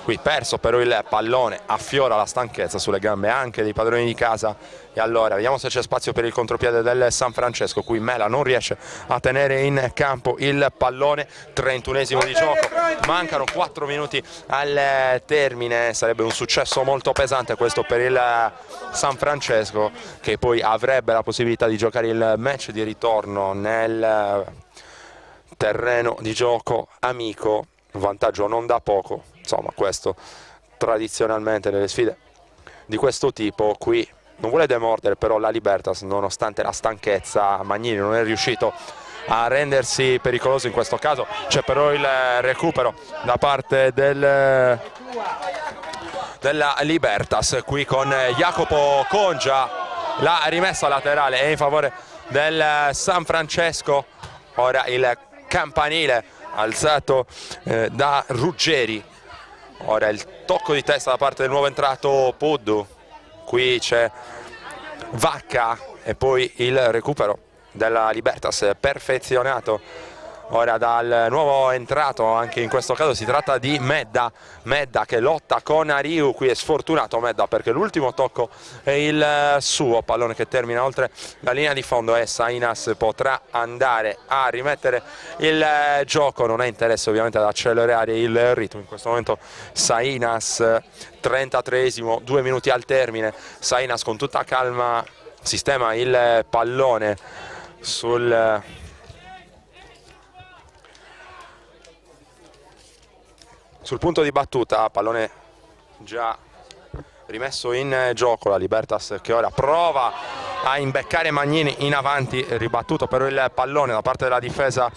qui perso però il pallone, affiora la stanchezza sulle gambe anche dei padroni di casa. E allora vediamo se c'è spazio per il contropiede del San Francesco. Qui Mela non riesce a tenere in campo il pallone. 31esimo di gioco, mancano 4 minuti al termine. Sarebbe un successo molto pesante questo per il San Francesco, che poi avrebbe la possibilità di giocare il match di ritorno nel terreno di gioco amico. Un vantaggio non da poco, insomma, questo tradizionalmente nelle sfide di questo tipo qui non vuole demordere però la Libertas, nonostante la stanchezza. Magnini non è riuscito a rendersi pericoloso in questo caso. C'è però il recupero da parte della Libertas qui con Jacopo Congia. La rimessa laterale è in favore del San Francesco. Ora il campanile alzato da Ruggeri. Ora il tocco di testa da parte del nuovo entrato Puddu. Qui c'è Vacca e poi il recupero della Libertas perfezionato ora dal nuovo entrato. Anche in questo caso si tratta di Medda che lotta con Ariu. Qui è sfortunato Medda perché l'ultimo tocco è il suo, pallone che termina oltre la linea di fondo e Sainas potrà andare a rimettere il gioco. Non ha interesse ovviamente ad accelerare il ritmo in questo momento Sainas. 33esimo, 2 minuti al termine. Sainas con tutta calma sistema il pallone sul punto di battuta, pallone già rimesso in gioco. La Libertas che ora prova a imbeccare Magnini in avanti, ribattuto però il pallone da parte della difesa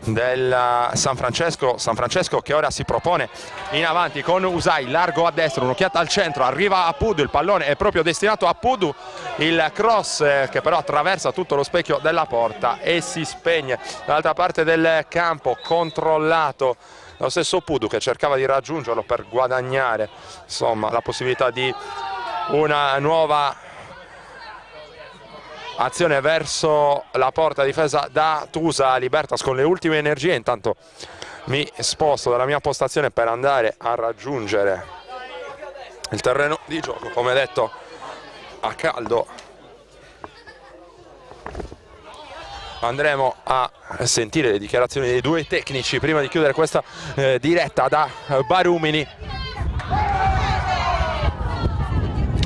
del San Francesco che ora si propone in avanti con Usai, largo a destra, un'occhiata al centro, arriva a Puddu, il pallone è proprio destinato a Puddu, il cross che però attraversa tutto lo specchio della porta e si spegne dall'altra parte del campo, controllato lo stesso Puddu che cercava di raggiungerlo per guadagnare insomma la possibilità di una nuova azione verso la porta difesa da Tusa. Libertas con le ultime energie. Intanto mi sposto dalla mia postazione per andare a raggiungere il terreno di gioco, come detto a caldo. Andremo a sentire le dichiarazioni dei due tecnici prima di chiudere questa diretta da Barumini.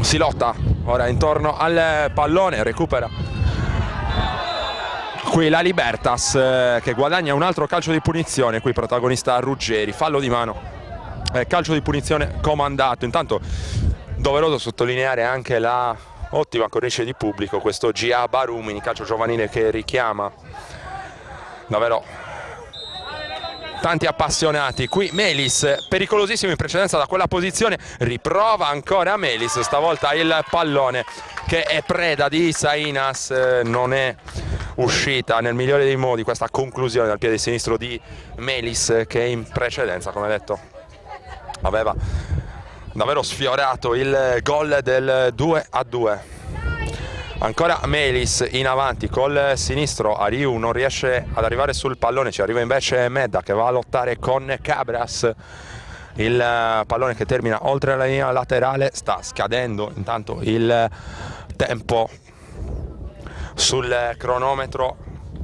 Si lotta ora intorno al pallone, recupera qui la Libertas che guadagna un altro calcio di punizione. Qui protagonista Ruggeri, fallo di mano, calcio di punizione comandato. Intanto doveroso sottolineare anche la ottima cornice di pubblico, questo GA Barumini, calcio giovanile che richiama davvero tanti appassionati. Qui Melis, pericolosissimo in precedenza da quella posizione, riprova ancora Melis, stavolta il pallone che è preda di Sainas, non è uscita nel migliore dei modi questa conclusione dal piede sinistro di Melis che in precedenza, come detto, aveva davvero sfiorato il gol del 2-2. Ancora Melis in avanti col sinistro, Ariu non riesce ad arrivare sul pallone, ci arriva invece Medda che va a lottare con Cabras. Il pallone che termina oltre la linea laterale, sta scadendo intanto il tempo sul cronometro.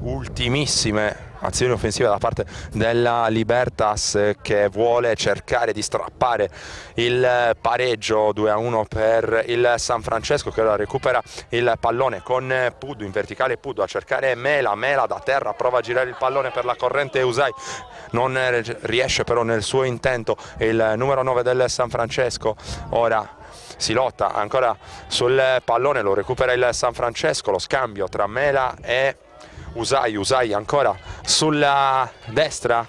Ultimissime azioni offensive da parte della Libertas che vuole cercare di strappare il pareggio. 2-1 per il San Francesco che ora recupera il pallone con Puddu in verticale. Puddu a cercare Mela da terra, prova a girare il pallone per la corrente Usai, non riesce però nel suo intento. Il numero 9 del San Francesco ora si lotta ancora sul pallone, lo recupera il San Francesco, lo scambio tra Mela e Usai ancora sulla destra,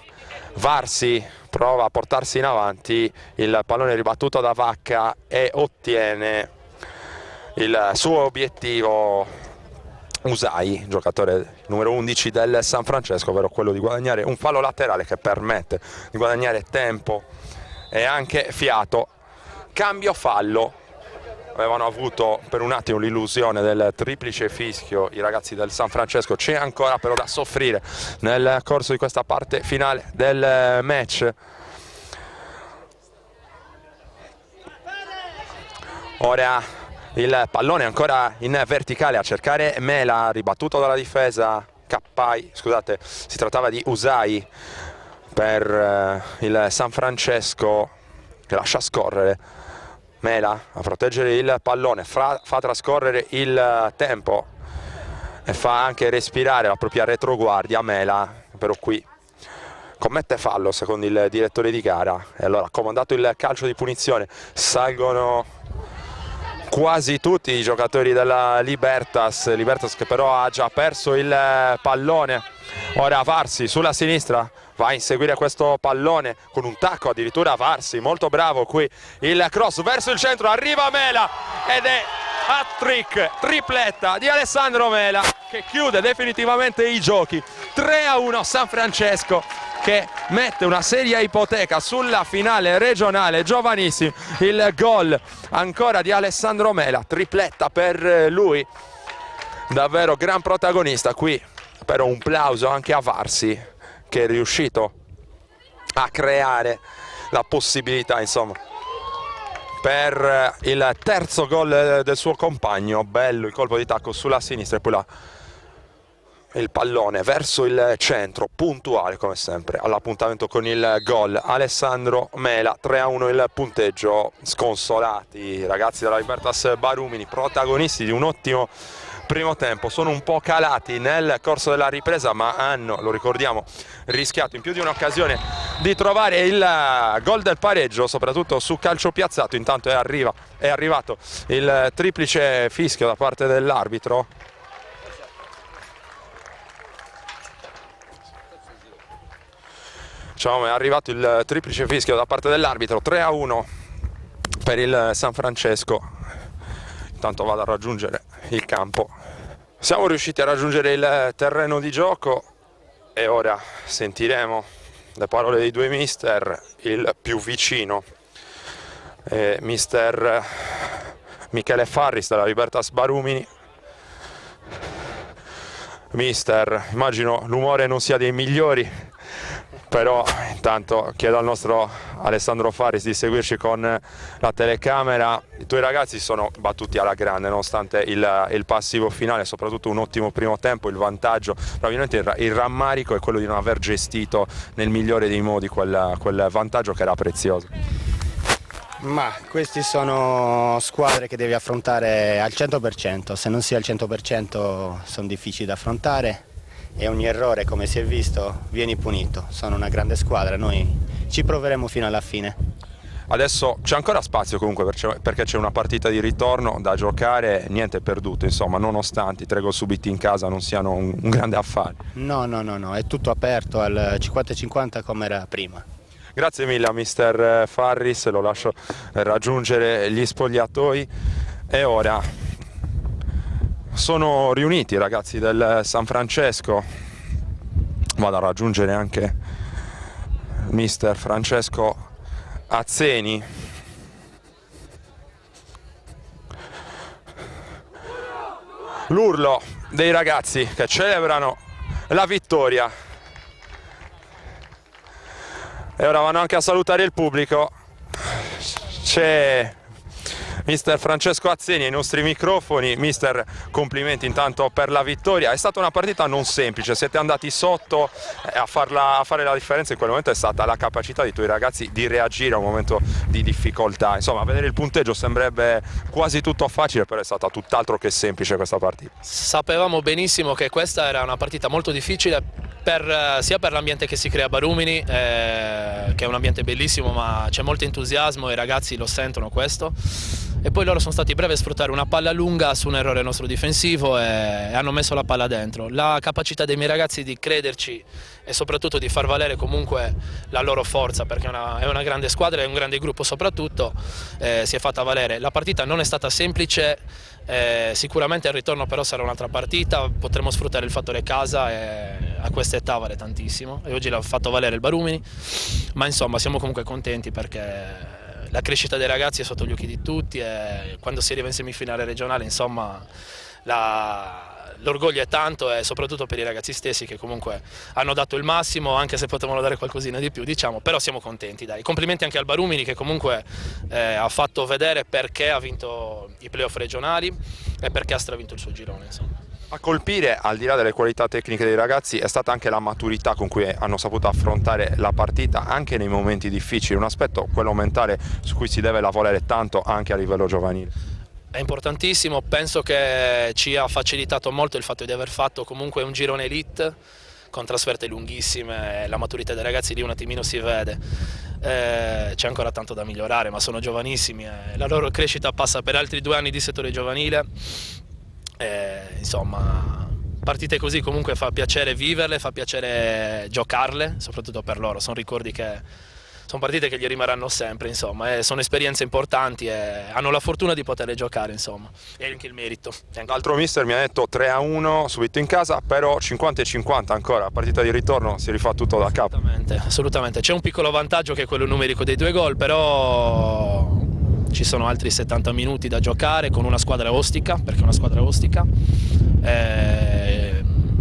Varsi prova a portarsi in avanti, il pallone ribattuto da Vacca e ottiene il suo obiettivo Usai, giocatore numero 11 del San Francesco, ovvero quello di guadagnare un fallo laterale che permette di guadagnare tempo e anche fiato. Cambio fallo. Avevano avuto per un attimo l'illusione del triplice fischio i ragazzi del San Francesco, c'è ancora però da soffrire nel corso di questa parte finale del match. Ora il pallone ancora in verticale a cercare Mela, ribattuto dalla difesa scusate, si trattava di Usai per il San Francesco che lascia scorrere Mela a proteggere il pallone, fa trascorrere il tempo e fa anche respirare la propria retroguardia Mela, però qui commette fallo secondo il direttore di gara e allora comandato il calcio di punizione. Salgono quasi tutti i giocatori della Libertas che però ha già perso il pallone. Ora Varsi sulla sinistra va a inseguire questo pallone con un tacco, addirittura Varsi, molto bravo qui, il cross verso il centro, arriva Mela ed è hat-trick, tripletta di Alessandro Mela che chiude definitivamente i giochi. 3-1 San Francesco che mette una seria ipoteca sulla finale regionale giovanissimi. Il gol ancora di Alessandro Mela, tripletta per lui, davvero gran protagonista qui. Però un plauso anche a Varsi che è riuscito a creare la possibilità, insomma, per il terzo gol del suo compagno. Bello il colpo di tacco sulla sinistra e poi là il pallone verso il centro, puntuale come sempre all'appuntamento con il gol. Alessandro Mela, 3-1 il punteggio. Sconsolati i ragazzi della Libertas Barumini, protagonisti di un ottimo primo tempo, sono un po' calati nel corso della ripresa, ma hanno, lo ricordiamo, rischiato in più di un'occasione di trovare il gol del pareggio, soprattutto su calcio piazzato. Intanto è arrivato il triplice fischio da parte dell'arbitro. Diciamo, è arrivato il triplice fischio da parte dell'arbitro, 3-1 per il San Francesco. Intanto vado a raggiungere il campo. Siamo riusciti a raggiungere il terreno di gioco e ora sentiremo le parole dei due mister. Il più vicino è mister Michele Farris della Libertas Barumini. Mister, immagino l'umore non sia dei migliori, però intanto chiedo al nostro Alessandro Farris di seguirci con la telecamera. I tuoi ragazzi si sono battuti alla grande nonostante il passivo finale, soprattutto un ottimo primo tempo. Il vantaggio, probabilmente il rammarico è quello di non aver gestito nel migliore dei modi quel vantaggio che era prezioso. Ma questi sono squadre che devi affrontare al 100%, se non sia al 100% sono difficili da affrontare e ogni errore, come si è visto, viene punito. Sono una grande squadra, noi ci proveremo fino alla fine. Adesso c'è ancora spazio comunque perché c'è una partita di ritorno da giocare, niente è perduto, insomma, nonostante i 3 gol subiti in casa non siano un grande affare. No, è tutto aperto al 50-50 come era prima. Grazie mille a mister Farris, lo lascio raggiungere gli spogliatoi e ora sono riuniti i ragazzi del San Francesco. Vado a raggiungere anche mister Francesco Azzeni. L'urlo dei ragazzi che celebrano la vittoria. E ora vanno anche a salutare il pubblico. C'è mister Francesco Azzeni ai nostri microfoni. Mister, complimenti intanto per la vittoria. È stata una partita non semplice, siete andati sotto, a fare la differenza in quel momento è stata la capacità dei tuoi ragazzi di reagire a un momento di difficoltà. Insomma, a vedere il punteggio sembrerebbe quasi tutto facile, però è stata tutt'altro che semplice questa partita. Sapevamo benissimo che questa era una partita molto difficile sia per l'ambiente che si crea a Barumini, che è un ambiente bellissimo, ma c'è molto entusiasmo e i ragazzi lo sentono questo. E poi loro sono stati bravi a sfruttare una palla lunga su un errore nostro difensivo e hanno messo la palla dentro. La capacità dei miei ragazzi di crederci e soprattutto di far valere comunque la loro forza, perché è una grande squadra e un grande gruppo soprattutto, si è fatta valere. La partita non è stata semplice, sicuramente il ritorno però sarà un'altra partita, potremo sfruttare il fattore casa e a questa età vale tantissimo e oggi l'ha fatto valere il Barumini, ma insomma siamo comunque contenti perché la crescita dei ragazzi è sotto gli occhi di tutti e quando si arriva in semifinale regionale, insomma, l'orgoglio è tanto e soprattutto per i ragazzi stessi che comunque hanno dato il massimo, anche se potevano dare qualcosina di più, diciamo, però siamo contenti, dai. Complimenti anche al Barumini che comunque ha fatto vedere perché ha vinto i playoff regionali e perché ha stravinto il suo girone, insomma. A colpire, al di là delle qualità tecniche dei ragazzi, è stata anche la maturità con cui hanno saputo affrontare la partita anche nei momenti difficili, un aspetto, quello mentale, su cui si deve lavorare tanto anche a livello giovanile. È importantissimo, penso che ci ha facilitato molto il fatto di aver fatto comunque un girone elite con trasferte lunghissime, la maturità dei ragazzi lì un attimino si vede. C'è ancora tanto da migliorare, ma sono giovanissimi, la loro crescita passa per altri 2 anni di settore giovanile. Insomma, partite così comunque fa piacere viverle, fa piacere giocarle, soprattutto per loro. Sono ricordi sono partite che gli rimarranno sempre, insomma, sono esperienze importanti e hanno la fortuna di poterle giocare, insomma, e anche il merito. L'altro mister mi ha detto 3-1 subito in casa, però 50-50 ancora, partita di ritorno si rifà tutto da capo. Assolutamente. C'è un piccolo vantaggio che è quello numerico dei 2 gol, però ci sono altri 70 minuti da giocare con una squadra ostica, perché è una squadra ostica.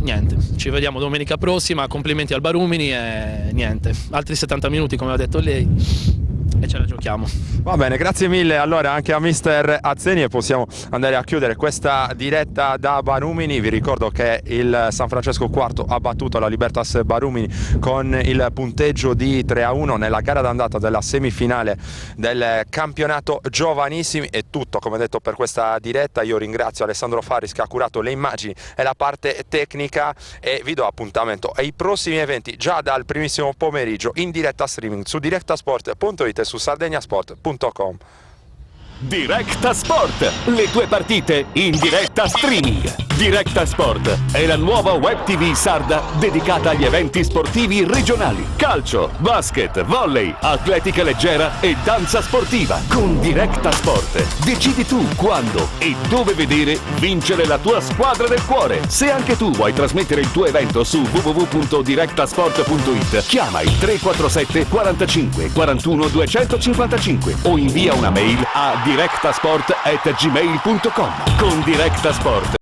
Niente, ci vediamo domenica prossima, complimenti al Barumini e niente, altri 70 minuti come ha detto lei e ce la giochiamo. Va bene, grazie mille allora anche a mister Azzeni e possiamo andare a chiudere questa diretta da Barumini. Vi ricordo che il San Francesco IV ha battuto la Libertas Barumini con il punteggio di 3-1 nella gara d'andata della semifinale del campionato giovanissimi. È tutto come detto per questa diretta. Io ringrazio Alessandro Faris che ha curato le immagini e la parte tecnica e vi do appuntamento ai prossimi eventi già dal primissimo pomeriggio in diretta streaming su directasport.it e su sardegnasport.com. Directa Sport, le tue partite in diretta streaming. Directa Sport è la nuova web TV sarda dedicata agli eventi sportivi regionali. Calcio, basket, volley, atletica leggera e danza sportiva. Con Directa Sport decidi tu quando e dove vedere vincere la tua squadra del cuore. Se anche tu vuoi trasmettere il tuo evento su www.directasport.it, chiama il 347 45 41 255 o invia una mail a directasport@gmail.com. Con Directa Sport